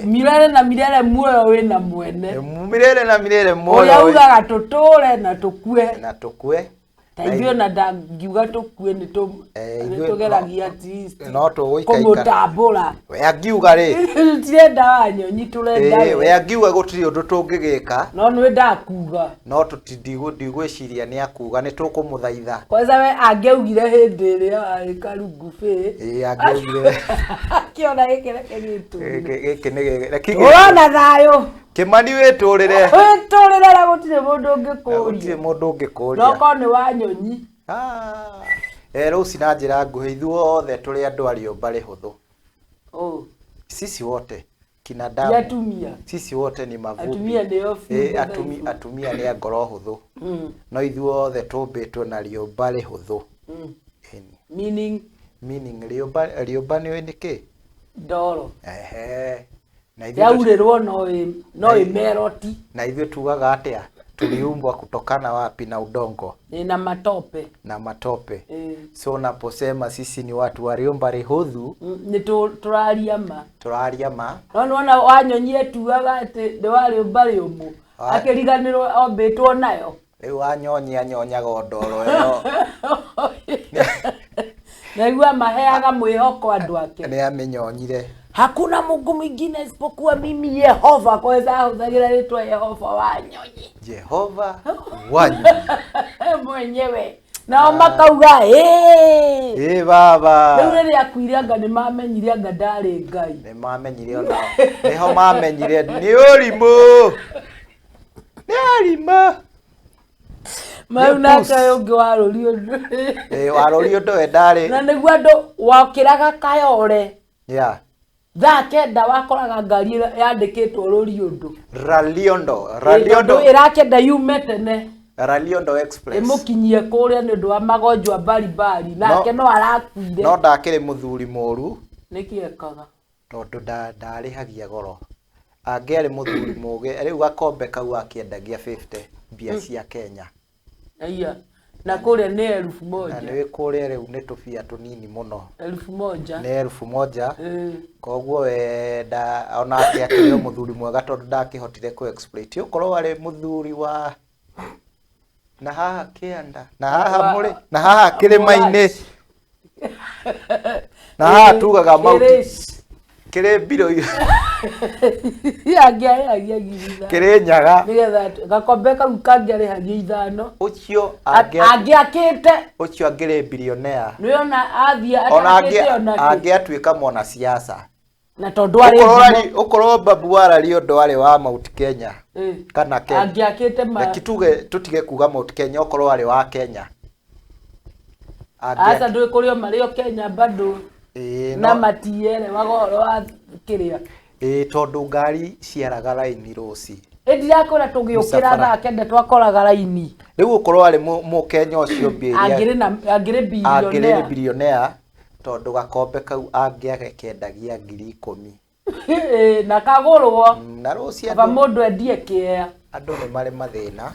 muoyo wina mwene mirere na mirere muoyo uria ugaga tuture na tukue Taithio na ndangiuga tukue ni tugeragia at least no tuguika kumutambura we angiuga ri tirenda wanyonyi turenda we angiuga gutiri undu tungigika no ni ndakuga no tutigwiciria ni akuga ni tukumuthaitha kwanza we angeugire hindi iria ari karungu fe angeugire kiona gikireke gitu urona thayo Kimani witurire ra gutire mundu ungikuria no ko ni wanyonyi ruci na njira nguhi ithuothe turi andu ariomba rihuthu sisi wote kina damu atumia sisi wote ni mavubi atumia ndio atumia ni ngoro huthu no ithuothe tumbitwo na riomba rihuthu meaning riomba ni niki ndoro na yaurerwo no imeroti na ithuĩ tugaga atia tuliumbwa kutokana wapi na udongo na matope so naposema sisi ni watu waliomba rihudhu ni turariama no wanyonyie tugaga ati ni waliomba riumu akiriganirwo ombitwo nayo riu anyonya gondoro eno naigua maheaga mwihoko andu ake ni amenyonyire hakuna Mungu mwingine isipokuwa mimi Yehova kwa hiyo hudhagira ritwa Yehova wanyonyi Jehova wanyonyi mwenyewe nao makauga baba riu riria akuirianga ni mamenyire anga ndari Ngai ni mamenyire ona niho mamenyire ni urimu maunaka ungi warorio warorio ndo endari na niguo andu wakiraga kayore thaa kenda wakoraga ngari yandikitwo ruri undu Raliondo irakenda yume tene Raliondo Express imukinyie kuria ni ndu wa magonjwa mbalimbali nake no arakuire no ndakiri muthuri moru nikiekaga tondu ndarihagia goro angiari muthuri muge riu gakombe kau akiendagia 50 mbia cia Kenya aya na kuria ni 1000 na ni kuria riu ni tubia tunini muno 1000 ni 1000 koguo wenda ona akiakire muthuri mwega tondu ndakihotire ku exploit ukorwo ari muthuri wa na haha kianda na haha muri na haha kirima-ini na haha tugaga mauti kire biro kire nyaga nigetha gakombe kau kangiarihagia ithano ucio angiakite ucio angire billionaire niona athia angiatuika mwana siasa na tondu ari ukorwo babu wara Riondo ari wa Mount Kenya kana Kenya angiakite kituge tutige kuga Mount Kenya ukorwo ari wa Kenya asa ndui kurio mario Kenya bado na matiere wagoro wa kiria tondu ngari ciaraga raini ruci ndirakora tugiukira thaa kenda twakoraga raini riu ukorwo ari mu Kenya ucio mbia angire billionaire tondu gakombe kau angiagekendagia 10,000 na kagurwo na ruci aba mundu endie kia andu ni mari mathina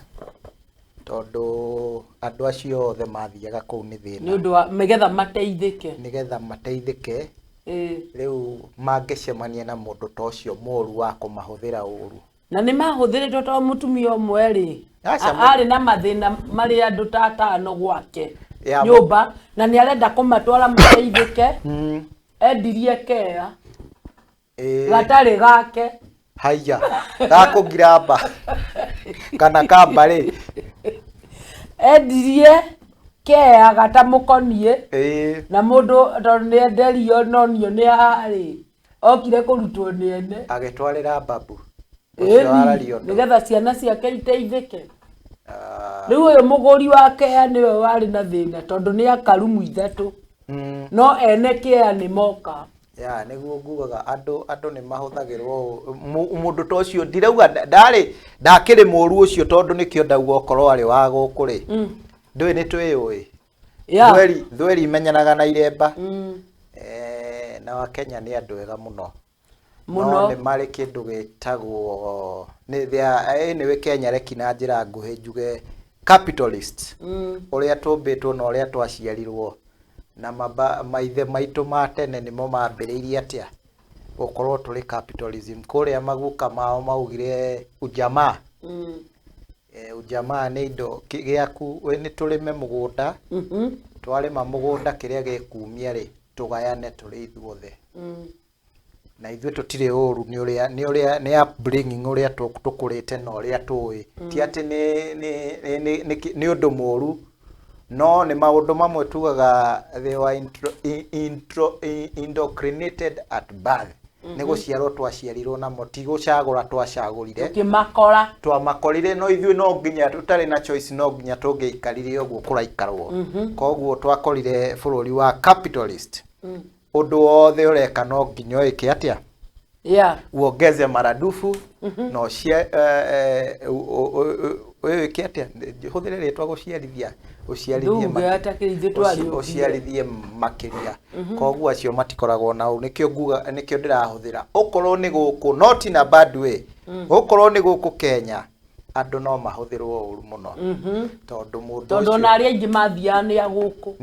tondu andu acio othe mathiaga kuu ni thina ni undu wa megetha mateithike riu mangicemania na mundu ta ucio moru wa kumahuthira uru na ni mahuthiritwo to mutumia umwe ri ari na mathina mari andu ta 5 gwake nyumba na ni arenda kumatwara mateithike endirie kea gatari gake haya gakugiramba kana kambari endirie kea gatamukonie na mundu tondu ni enderio nonio ni hari okire kurutwo ni ene agitwarira babu nigetha ciana ciake iteithike riu uyu muguri wake niwe wari na thina tondu ni akarumu ithatu no ene kea ni moka ya niguo ngugaga andu ni mahuthagirwo mundu to cio ndirauga ndakiri muru ucio tondu nikio ndauga okorwo ari wa gukuri ndui ni twiyui thweri imenyanaga na iremba na wa Kenya ni andu ega muno ni mari kindu gitagwo ni we Kenya reki na njira nguhi njuge capitalist uria tumbitwo na uria twaciarirwo na maithe maitu ma tene nimo mambiriirie atia gukorwo turi capitalism kuria maguka mao maugire ujamaa ujamaa ni indo giaku we ni turime mugunda twarima mugunda kiria gikumia ri tugayane turi ithuothe na ithuĩ tutire ũru ni upbringing uria tukurite na uria tuwi ti ati ni undu mũru no ni maundu mamwe tugaga they were indoctrinated at birth ni guciarwo twaciarirwo namo ti gucagura twacagurire twamakorire no ithuĩ no nginya tutari na choice no nginya tungĩikarire ũguo kuraikarwo koguo twakorire bũrũri wa capitalist undu wothe ureka no nginya wike atia uongeze maradufu no cia wike atia huthire ritwa guciarithia uciarithie makiria koguo acio matikoragwo na nikio ndirahuthira ukorwo ni guku not in a bad way ukorwo ni guku Kenya andu no mahuthirwo uru muno tondu na aria ingi mathia ni aguku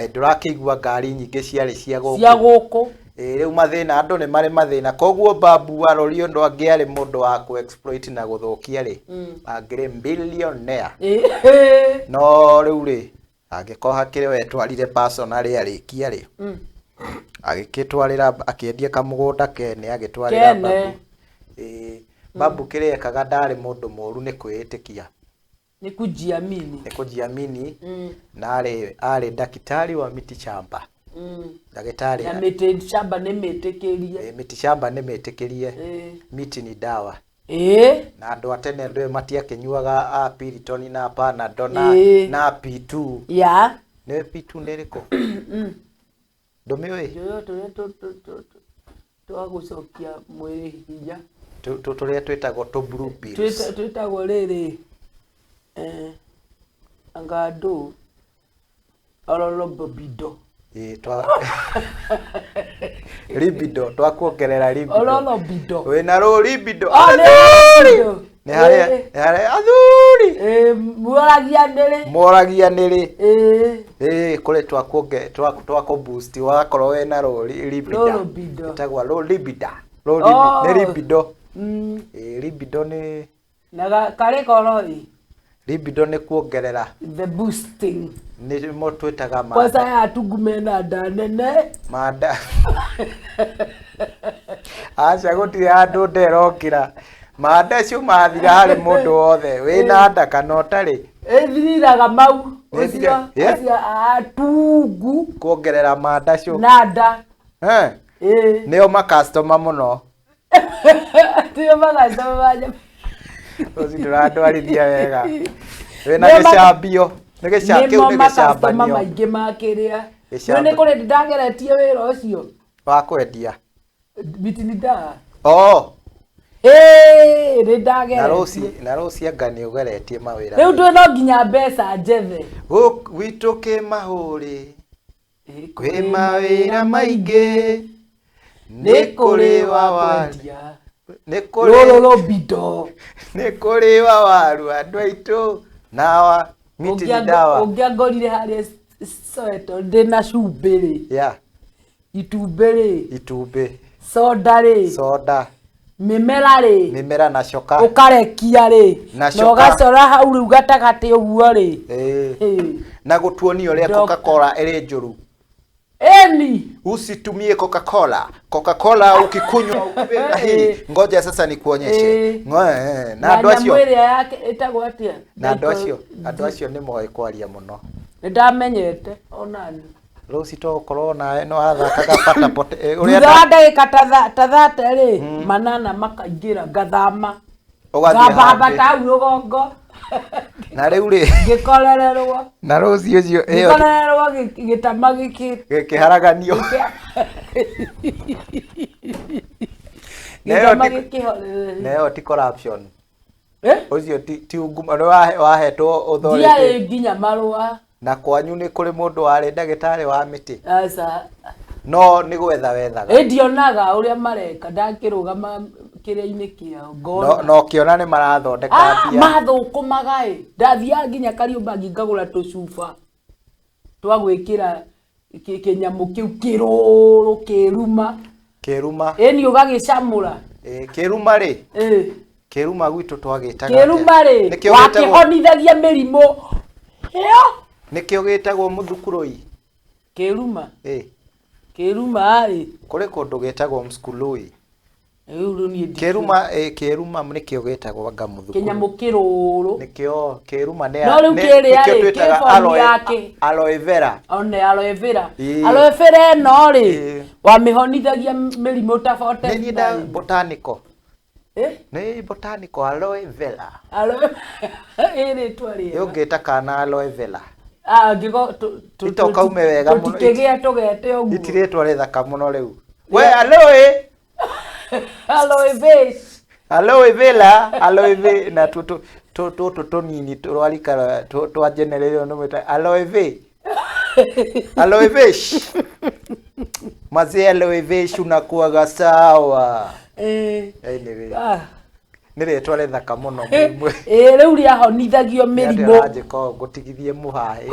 ndurakiigua ngari nyingi ciari cia guku riu mathina andu ni mari mathina koguo babu warorio ndo angiari mundu wa ku exploit na guthukia ri angire billionaire no riu ri agikoha kire we twarire personally arikia ri agikitwarira akiendia kamugunda kene agitwarira babu babu kire ekaga ndari mundu moru ni kwitikia ni kujiamini na ari daktari wa miti shamba daktari ya miti shamba ni mitikirie miti shamba ni mitikirie miti ni dawa na andu atene ndio matiakinyuaga Piriton na Panadol na P2 ni P2 ndiriko ndomiwe twagucokia mwiri hinya turia twitagwo to blue pills twitagwo riri angadu ororo bobido libido twakuongerera libido ororo bido wina ro libido ni hare athuri moragia niri kule twako boost wakorwo wena ro libido tagwa ro libido ni libido libido ni na kare koroi libido ni kuongerera the boosting ni mo twitaga ma kwanza ya tugumena ndanene manda acha gutire andu nderokira manda cio mathira hari mundu wothe wina nda kana utari ethiriraga mau ucio atungu kuongerera manda cio nada nio ma customer muno tio magacama baje ucio ndurandwarithia wega wina gicambio ni gicambio ni gicambanio maingi makiria ni kuri ndageretie wira ucio wa kwendia bitinida ni ndageretie na rosi angani ugeretie mawira riu twi no nginya mbeca njethe gwituke mahuri kwi mawira maingi ni kuri wawaria ni kuri bido ni kuri wawaru andu aitu nawa miti ni dawa ungiangorire hari soeto ndina cumbiri itumbi soda mimera na coka ukarekia ri na ugacora hau riu gatagati uguo ri na gutuonia uria Coca-Cola iri njuru usitumie Coca-Cola ukikunywa ukipenda hii ngoja sasa nikuonyeshe na andu acio mwiri yake itagwo atia na andu acio ni moe kwaria muno ndamenyete onani Rosi to corona no athakaga pata pote uria ndagika ta 30 ri manana makaingira ngathama gababa ta rugongo Na rĩu rĩ ngikorererwo na rũciũ ũcio ngikorererwo gĩtama gĩkĩharaganio Neo ti corruption ũcio ti ungumania wahetwo authority ndiarĩ nginya marũa na kwanyu nĩ kũrĩ mũndũ warĩ ndagĩtarĩ wa mĩtĩ no nĩ gwetha wethaga ndionaga ũrĩa mareka ndakĩrũgama kĩrĩa-inĩ kĩao no kĩona nĩ marathondeka mbia mathũkũmaga ndathiaga nginya Kariũmbangi ngagũra tũcuba twa gwĩkĩra kĩnyamũ kĩu kĩruma ĩni ũgagĩcamũra kĩruma rĩ kĩruma gwitũ twagĩtaga kĩruma rĩ wakĩhonithagia mĩrimũ nĩkĩo gĩtagwo mũthukurũi kĩruma kĩruma rĩ kũrĩ kũndũ gĩtagwo mskului kĩruma nĩkĩo gĩtagwo anga mũthukuru kĩnyamũ kĩrũrũ nĩkĩo kĩruma nĩkĩo twĩtaga aloe vera aloe vera ĩno rĩ wamĩhonithagia mĩrimũ tofauti nĩ botanical nĩ botanical aloe vera ĩrĩtwa rĩega ũngĩta kana aloe vera tũkaume wega mũno tũtikĩgĩa tũgete ũguo itirĩtwa rĩthaka mũno rĩu we aloe na tũtũ tũnini tũrarikara twa generation nĩmwĩta aloe vera mazee aloe vera unakuaga sawa nĩ rĩtwa rĩthaka mũno rĩu rĩahonithagio mĩrimũ anjĩkorwo ngũtigithie Muhahi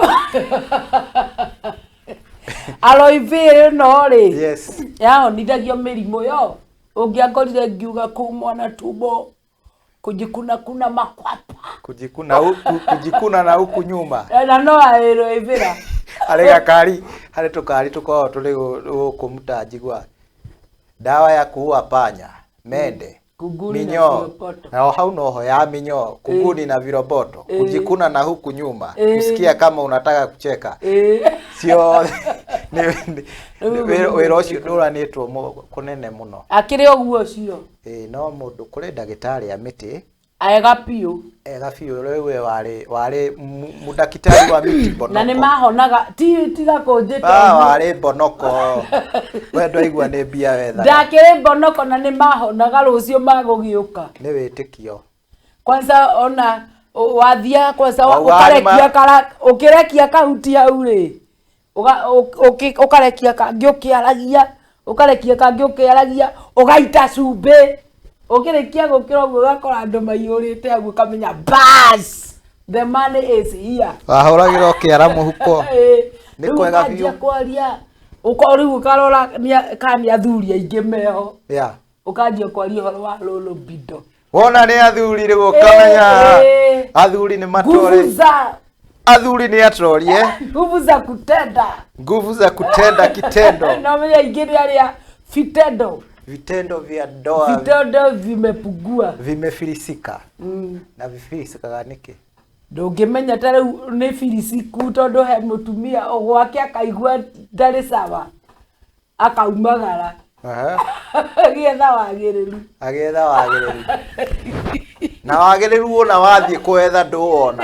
aloe vera ĩno rĩ yahonithagio mĩrimũ yo ũngĩangorire ngiuga kuumwa na tumbo kujikuna makwapa kujikuna na huku nyuma na no aloe vera harĩ gakari harĩ tũkari tũkoragwo tũrĩ gũkũ mũtanjigua dawa ya kuua panya mende minyoo na hau noho ya minyoo kunguni na viroboto kujikuna na huku nyuma kusikia kama unataka kucheka sio wĩra ũcio ndũranĩtwo kũnene mũno akĩrĩ ũguo ũcio no mũndũ kũrĩ ndagĩtarĩ a mĩtĩ ega biũ rĩu warĩ mũndagĩtarĩ wa mĩtĩ bonoko na nĩ mahonaga tiga kũnjĩta warĩ bonoko we ndwaigua nĩ mbia wetha ndakĩrĩ bonoko na nĩ mahonaga rũciũ magũgĩũka nĩ wĩtĩkio kwanza ona wathia kwanza ũkĩrekia kahuti hau rĩ ũkarekia kangĩ ũkĩaragia ũgaita cumbĩ ũkĩrĩkia gũkĩra ũguo ũgakora andũ maiyũrĩte hau ũkamenya bas the money is here wahũragĩra ũkĩara mũhuko nĩ kwega biũ kwaria rĩu ũkarora kana nĩ athuri aingĩ meho ũkanjia kwaria ũhoro wa lolo bido wona nĩ athuri rĩu ũkamenya athuri nĩ matore athuri ni atorie nguvu za kutenda kitendo na mimi ingine ya vitendo vya ndoa vimepugua vimefilisika na vifilisika niki ndũngĩmenya ta rĩu nĩ filisiku tondũ he mũtumia gwake akaigua ndarĩ sawa akaumagara agĩetha wagĩrĩru na wagĩrĩru ona wathiĩ kwetha ndũwona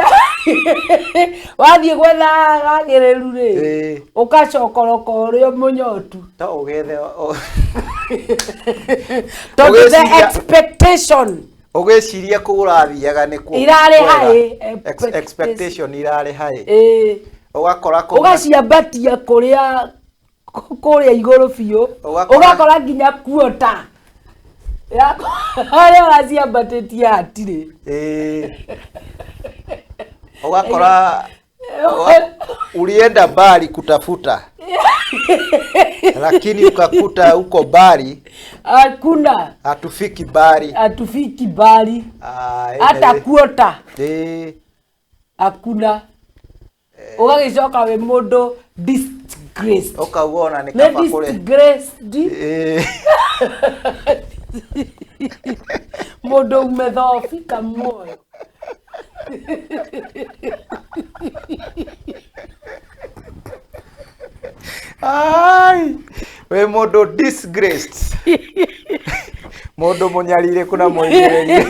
wathiĩ gwetha wagĩrĩru rĩ ũkacokoroka ũrĩa mũnyotu ta ũgethe tondũ the expectation ũgĩciria kũgũra thiaga nĩ kuo irarĩ haĩ expectation irarĩ haĩ ũgakora ũgaciambatia kũrĩa igũrũ biũ ũgakora nginya kuota harĩa ũraciambatĩtie hatirĩ Ugakora ulienda bali kutafuta lakini ukakuta huko bali hakuna, hatufiki bali hata kuota hakuna. Ugagicoka we mundu disgraced, ukauona ni kama kule disgraced mundu umedhofika moyo. Ai, we mundu disgraced mundu munyarire kuna moigererie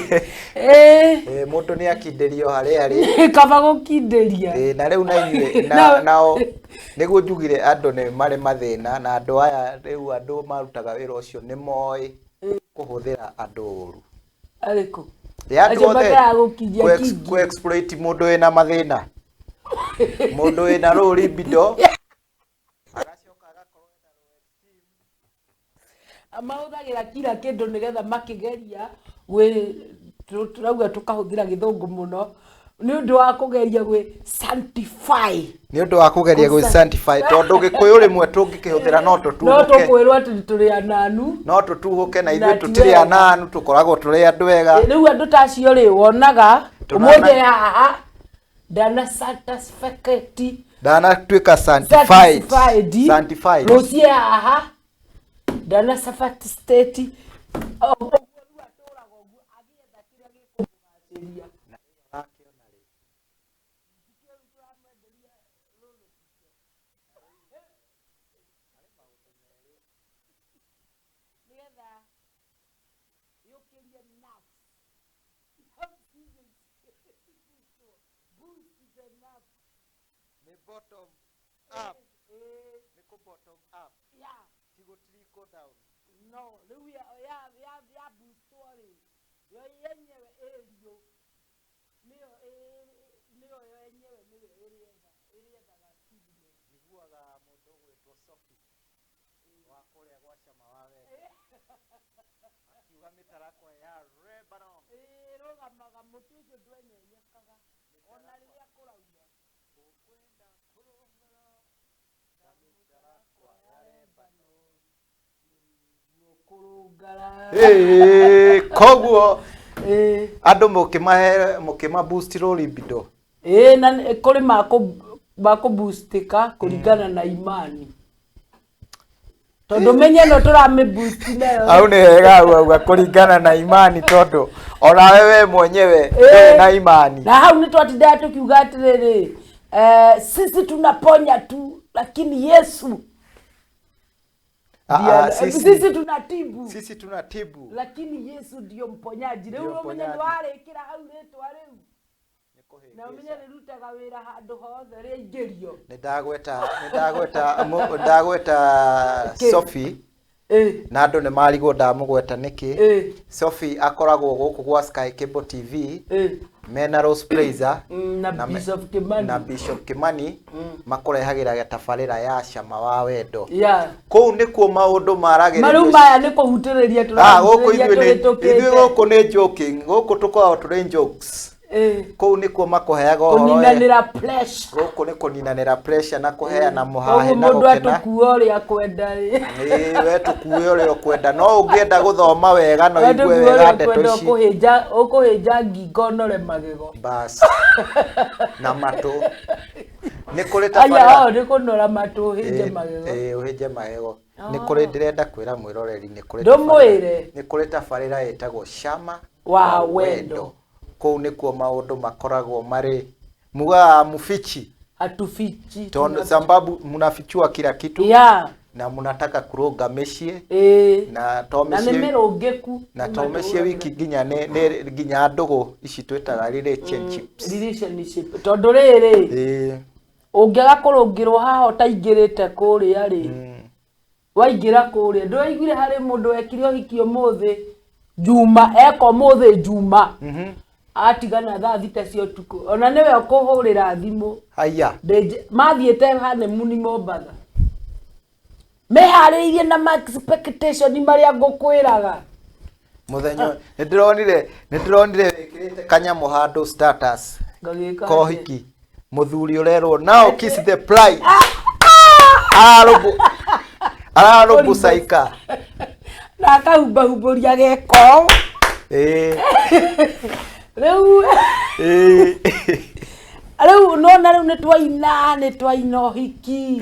Mũndũ nĩ akinderio harĩ kaba gũkinderia na rĩu na inyuĩ nao nĩguo njugire andũ nĩ marĩ mathĩna na andũ aya rĩu andũ marutaga wĩra ũcio nĩ moĩ kũhũthĩra andũ ũru arĩkũ exploit mũndũ wĩna mathĩna mũndũ wĩna low libido agacoka agakorwo na low esteem amahũthagĩra kila kĩndũ nĩgetha makĩgeria gwĩ turauga tukahũthĩra gĩthũngũ mũno nĩ ũndũ wa kũgeria gwĩ sanctify tondũ gĩkũyũ rĩmwe tũngĩkĩhũthĩra no tũkwĩrwo atĩ tũrĩ ananu no tũtuhũke na ithuĩ tũtirĩ ananu tũkoragwo tũrĩ andũ ega rĩu andũ tacio rĩ wonaga ũmũthĩ haha ndanatuĩka sanctified rũciĩ haha ndana state bottom up bottom up yeah go down no ya boost story yo yenyewe elio niyo yenyewe niyo elieza gasibi niguaga mũndũ gwĩtwo Sophie wa kũrĩa gwa cama wawe akiuga mĩtarakwa ya Lebanon rũgamaga mũtĩ ũcio ndwenyenyekaga ona rĩrĩa kũrauma ũkwenda kũrũngara na mĩtarakwa ya Lebanon kũrũngara koguo andũ mũkĩma boost low libido na kũrĩ makũboostika kũringana na imani tondũ menye no tũrame boost nayo au nĩ wega auga kũringana na imani tondũ ona wewe mwenyewe na imani na hau nĩ twatindaga tukiuga atĩrĩrĩ sisi tunaponya tu lakini Yesu sisi tunatibu lakini Yesu ndio mponyaji rĩu ũmenye nĩ warĩkĩra hau rĩtwa rĩu na ũmenye rĩrutaga wĩra handũ hothe rĩaingĩrio ndagweta Sophie na andũ nĩ marigwo ndamũgweta nĩkĩ Sophie akoragwo gũkũ gwa Sky Cable TV mena Rose Plaza na Bishop Kimani makũrehagĩra tabarĩra ya cama wa wendo kũu nĩkuo maũndũ maragĩrĩrio marĩu maya nĩ kũhutĩrĩria ithuĩ gũkũ nĩ joking gũkũ tũkoragwo tũrĩ jokes kũu nĩkuo makũheaga kũninanĩra pressure gũkũ nĩ kũninanĩra pressure na kũheana mũhahe na gũkena mũndũ atũkua ũrĩa kwenda we tũkue ũrĩa kwenda no ũngĩenda gũthoma wega no igue wega ndeto ici ũkũhĩnja ngingo nore magego bas na matũ nĩ kũrĩ tabarĩra nĩ kũnora matũ ũhĩnje magego ũhĩnje magego nĩ kũrĩ ndĩrenda kwĩra mwĩroreri nĩ kũrĩ tabarĩra ĩtagwo cama wa wendo kũu nĩkuo maũndũ makoragwo marĩ muga mufichi hatufichi sababu mnafichua kila kitu na mnataka kuroga mĩciĩ na tomĩciĩ na tomĩciĩ wiki nginya ndũgũ ici twĩtaga relationship tondũ rĩrĩ ũngĩaga kũrũngĩrwo haha ũtaingĩrĩte kũrĩa rĩ waingĩra kũrĩa ndũraiguire harĩ mũndũ wekire ũhiki ũmũthĩ Juma eka ũmũthĩ Juma atigana thaa thita cia ũtukũ ona nĩwe ũkũhũrĩra thimũ haya mathiĩte honeymoon Mombatha meharĩirie na expectation marĩa ngũkwĩraga mũthenya nĩndĩronire wĩkĩrĩte kanyamũ handũ status kohiki mũthuri ũrerwo now kiss the bride ararũbũ saika na akahumbahumburia geko rĩu nona rĩu nĩ twaina ũhiki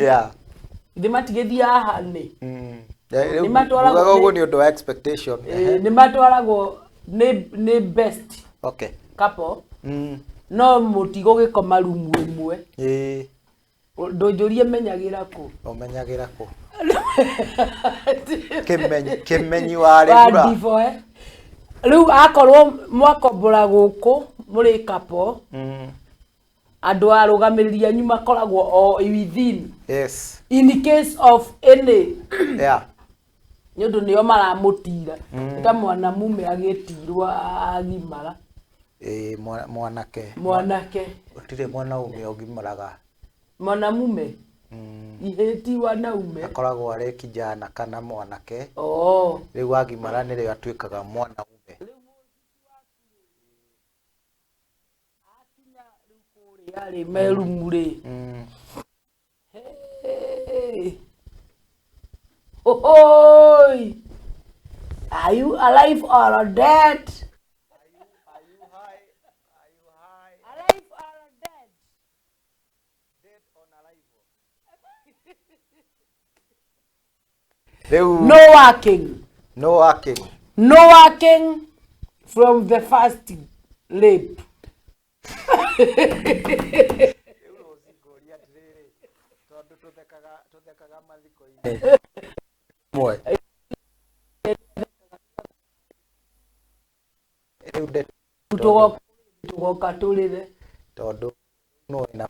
ithe matigĩthia haha nĩ matwaragwo nĩ ũndũ wa expectation nĩ matwaragwo nĩ best couple no mũtigo gĩkoma rumu ĩmwe ndũnjũrie menyagĩra kũ ũmenyagĩra kũ kĩmenyi wa rĩgura riu akorwo mwakombora guku muri kapo andu arugamiriria nyuma koragwo o within. Yes. In case of any Yeah. nyondo nio maramutira ta mwana mume agetirwo agimara mwanake utire mwana ume ogimaraga mwana mume iheti wanaume akoragwo ari kijana kana mwanake riu agimara nire atuikaga mwana ume yari merumure Oi! Are you alive or dead? Are you high? Are you high? Alive or dead? Dead on arrival. No working. No working. No working from the first rape. Boy. Tugoka tulire tondu no ina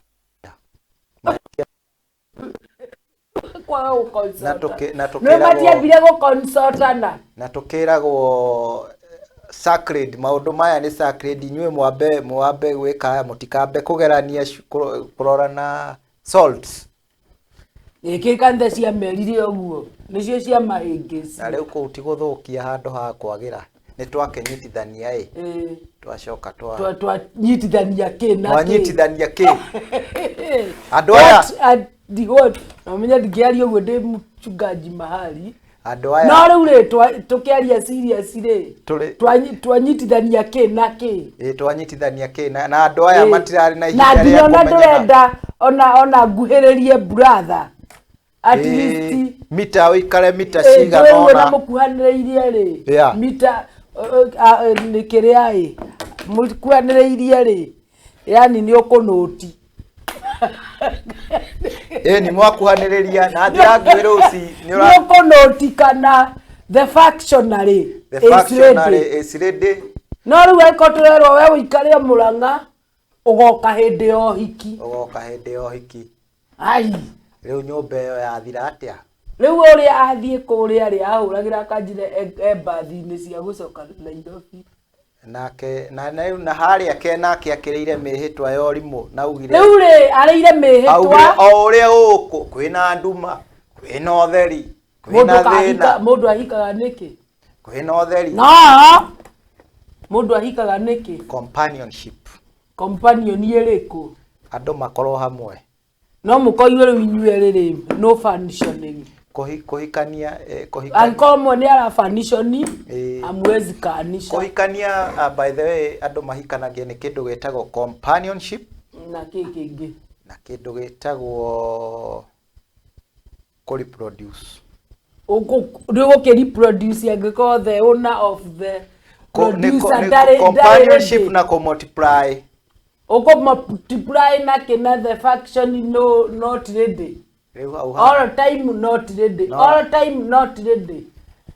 kwa ukonsulta na tukiragwo sacred maundu maya ni sacred inywe mwambe gwika mutikambe kugerania kurora na salt ikikande cia merire oguo nicio cia mahingisi na riu ku tiguthukia handu ha kwagira ni twakenyitithania twacoka twanyitithania kina twanyitithania ki andu aya what amenya ndigiaria uguo ndi mchungaji mahali andu aya no riu ri tukiaria serious ri twanyitithania ki na ki twanyitithania ki na andu aya matirari na ihinda ria kumenya na ndurenda ona nguhiririe brother at least mita wikare mita cigana ona mukuhaniriirie ri mita nikiria mukuhaniriirie ri yani ni ukunoti ni mwakuhaniriria na thira ngwiruci ni ukunoti kana the factionary is ready no riu ekotorerwo we uikare Murang'a ugoka hindi o hiki ai riu nyumba iyo yathira atia riu uria athie kuria ri ahuragira kanjire embathi-ini cia gucoka Nairobi nake na haria ke nake akirire mihitwa ya orimu na ugire riu ri arire mihitwa o uria uku kwina nduma kwina utheri kwina thina mundu ahikaga niki kwina utheri no mundu ahikaga niki companion iriku andu makorwo hamwe no mukoiwe riu inyue riri no functioning kuhikania angkorwo mwe ni ara function amwezi kanisha kuhikania by the way andu mahikanagia ni kindu getagwo companionship na kingi na kindu getagwo reproduce rigo ke reproduce angiko the owner of the companionship na multiply multiply na kina the faction no not ready all time not ready all time not ready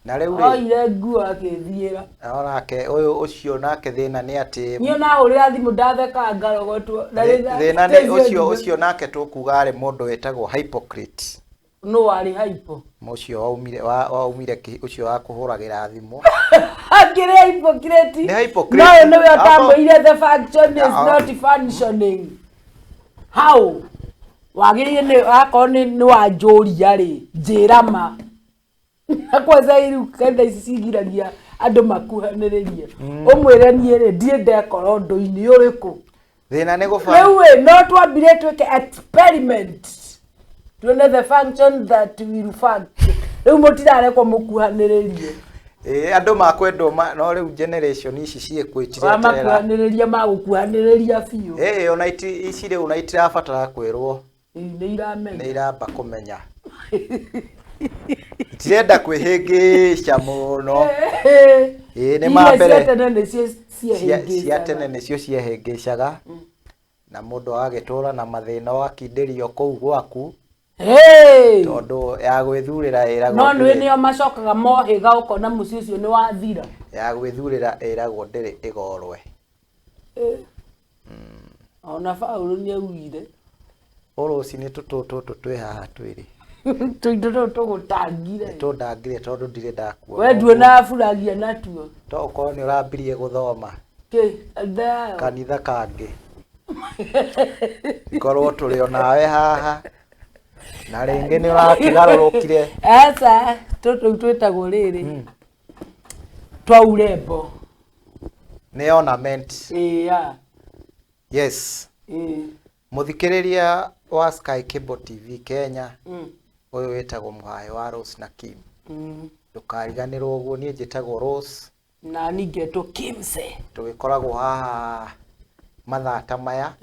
na riu ire nguo akithiira onake uyu ucio nake thina ni ati niyo na hurira thimu ndatheka ngarogotwo thina ni ucio nake tukuga ari mundu wetagwo hypocrite no wari hypo mucio waumire ucio wa kuhuragira thimu akire hypocrite ni hypocrite no we atamwire the faction is not functioning how wagiriye ni akoni ni wanjuria ri njirama akwaza iru kenda icigiragia andu makuhaniririe umwire nie ri ndie ndekora ndu-ini uriku thina ni gufanya riu no twambire twike experiment tuone the function that will function riu mutirare kwa mukuhaniririe andu makwendo no riu generation ici ciikwitire makuhaniriria magukuhaniriria biu ona ici riu na itirabatara kwirwo ni iramba kumenya tirenda kwihingisha muno ni mambere cia tene nicio ciehingicaga na mundu agitura na mathina wakindirio kuu gwaku tondu ya gwithurira iragwo no nio macokaga mohiga ukona muci ucio ni wathira ya gwithurira eragwo ndiri igorwe ona Paulo ni augire oroci ni tututu twi haha twiri tuindo tugutangire tundangire tondu ndire ndakuo we nduona afuragia natuo toko ni urambirie guthoma kanitha kangi ngorwo turi onawe haha na ringi ni uratigarurukire asa tutu twetagwo riri twa urembo ni ornament ya yes muthikiriria wa Sky Cable TV Kenya uyu wetagwo Muhahi wa Rose na Kim ndukariganirwo uguo nie njitagwo Rose na ningetwo Kimsy tugikoragwo haha mathata maya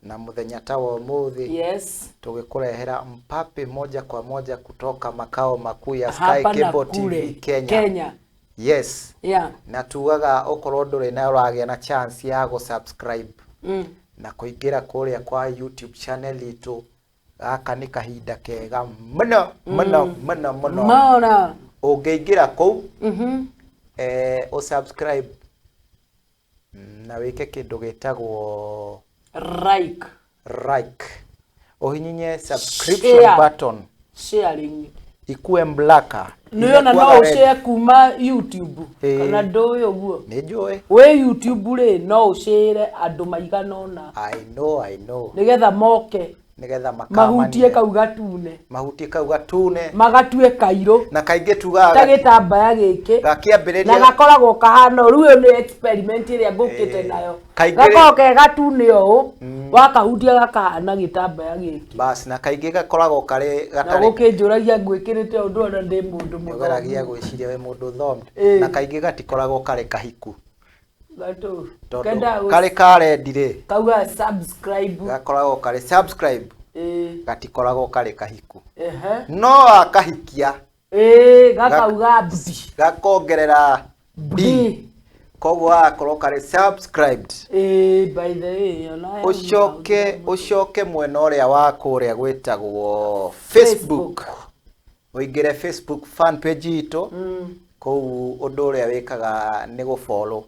na muthenya ta wa umuthi yes tugikurehera mpapi moja kwa moja kutoka makao makuu ya Sky Cable TV Kenya yes yeah na tugaga ukorwo nduri na uragia na chance ya go subscribe na kuingira kuria kwa YouTube channel itu gaka ni kahinda kega muno ungiingira ku o subscribe na wike kindu gitagwo like uhinyinye subscription button sharing ikue mblaka niona no share kuma YouTube kana ndoyo guo ni njui we YouTube ri no share andu maigana ona I know nigetha moke nigetha makamani mahutie kau gatune magatue kairo na kainge tugaga tagitambaya giki gakiambiriria na gakoragwo kahano riu ni experiment iria ngukite nayo gakoke gatune o wakahutia gakahana gitambaya giki bas na kainge gakoragwo kare gatari na gukinjuragia ngwikirite undu ona ndi mundu mugaragia gwiciria we mundu thomd na kainge gatikoragwo kare kahiku gato kare kare ndire kauga subscribe gakoragwo kare subscribe gatikoragwo kare kahiku no akahikia gakauga budi gakongerera b koguo akorwo kare subscribed by the way ucoke mwena uria wa kuria gwitagwo Facebook uingire Facebook fan page itu kou undu uria wikaga ni go follow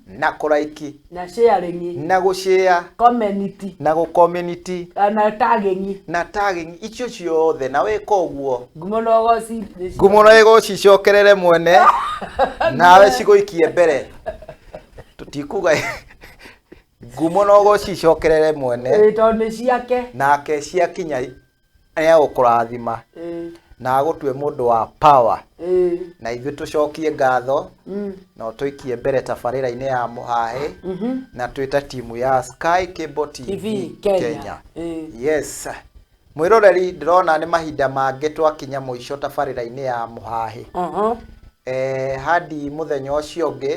na ku like na sharing na go share community na go community na tagging icio ciothe na wika uguo ngumono ego cicokerere mwene nawe cigoikie mbere tutikuga ngumono go cicokerere mwene tondu ciake nake ciakinya aya ukurathima na agutwe mundu wa power na ithu tucokie ngatho na tuikie mbere tabarira-ini ya Muhahi na twita timu ya Sky Cable TV Kenya yes mwiroreri ndirona ni mahinda mangi twakinya muico tabarira-ini ya Muhahi hadi muthenya ucio ungi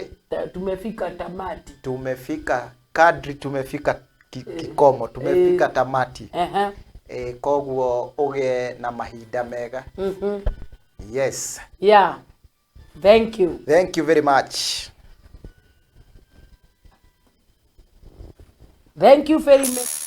tumefika kadri tumefika kikomo tumefika tamati koguo uge na mahinda mega yes yeah thank you very much thank you very much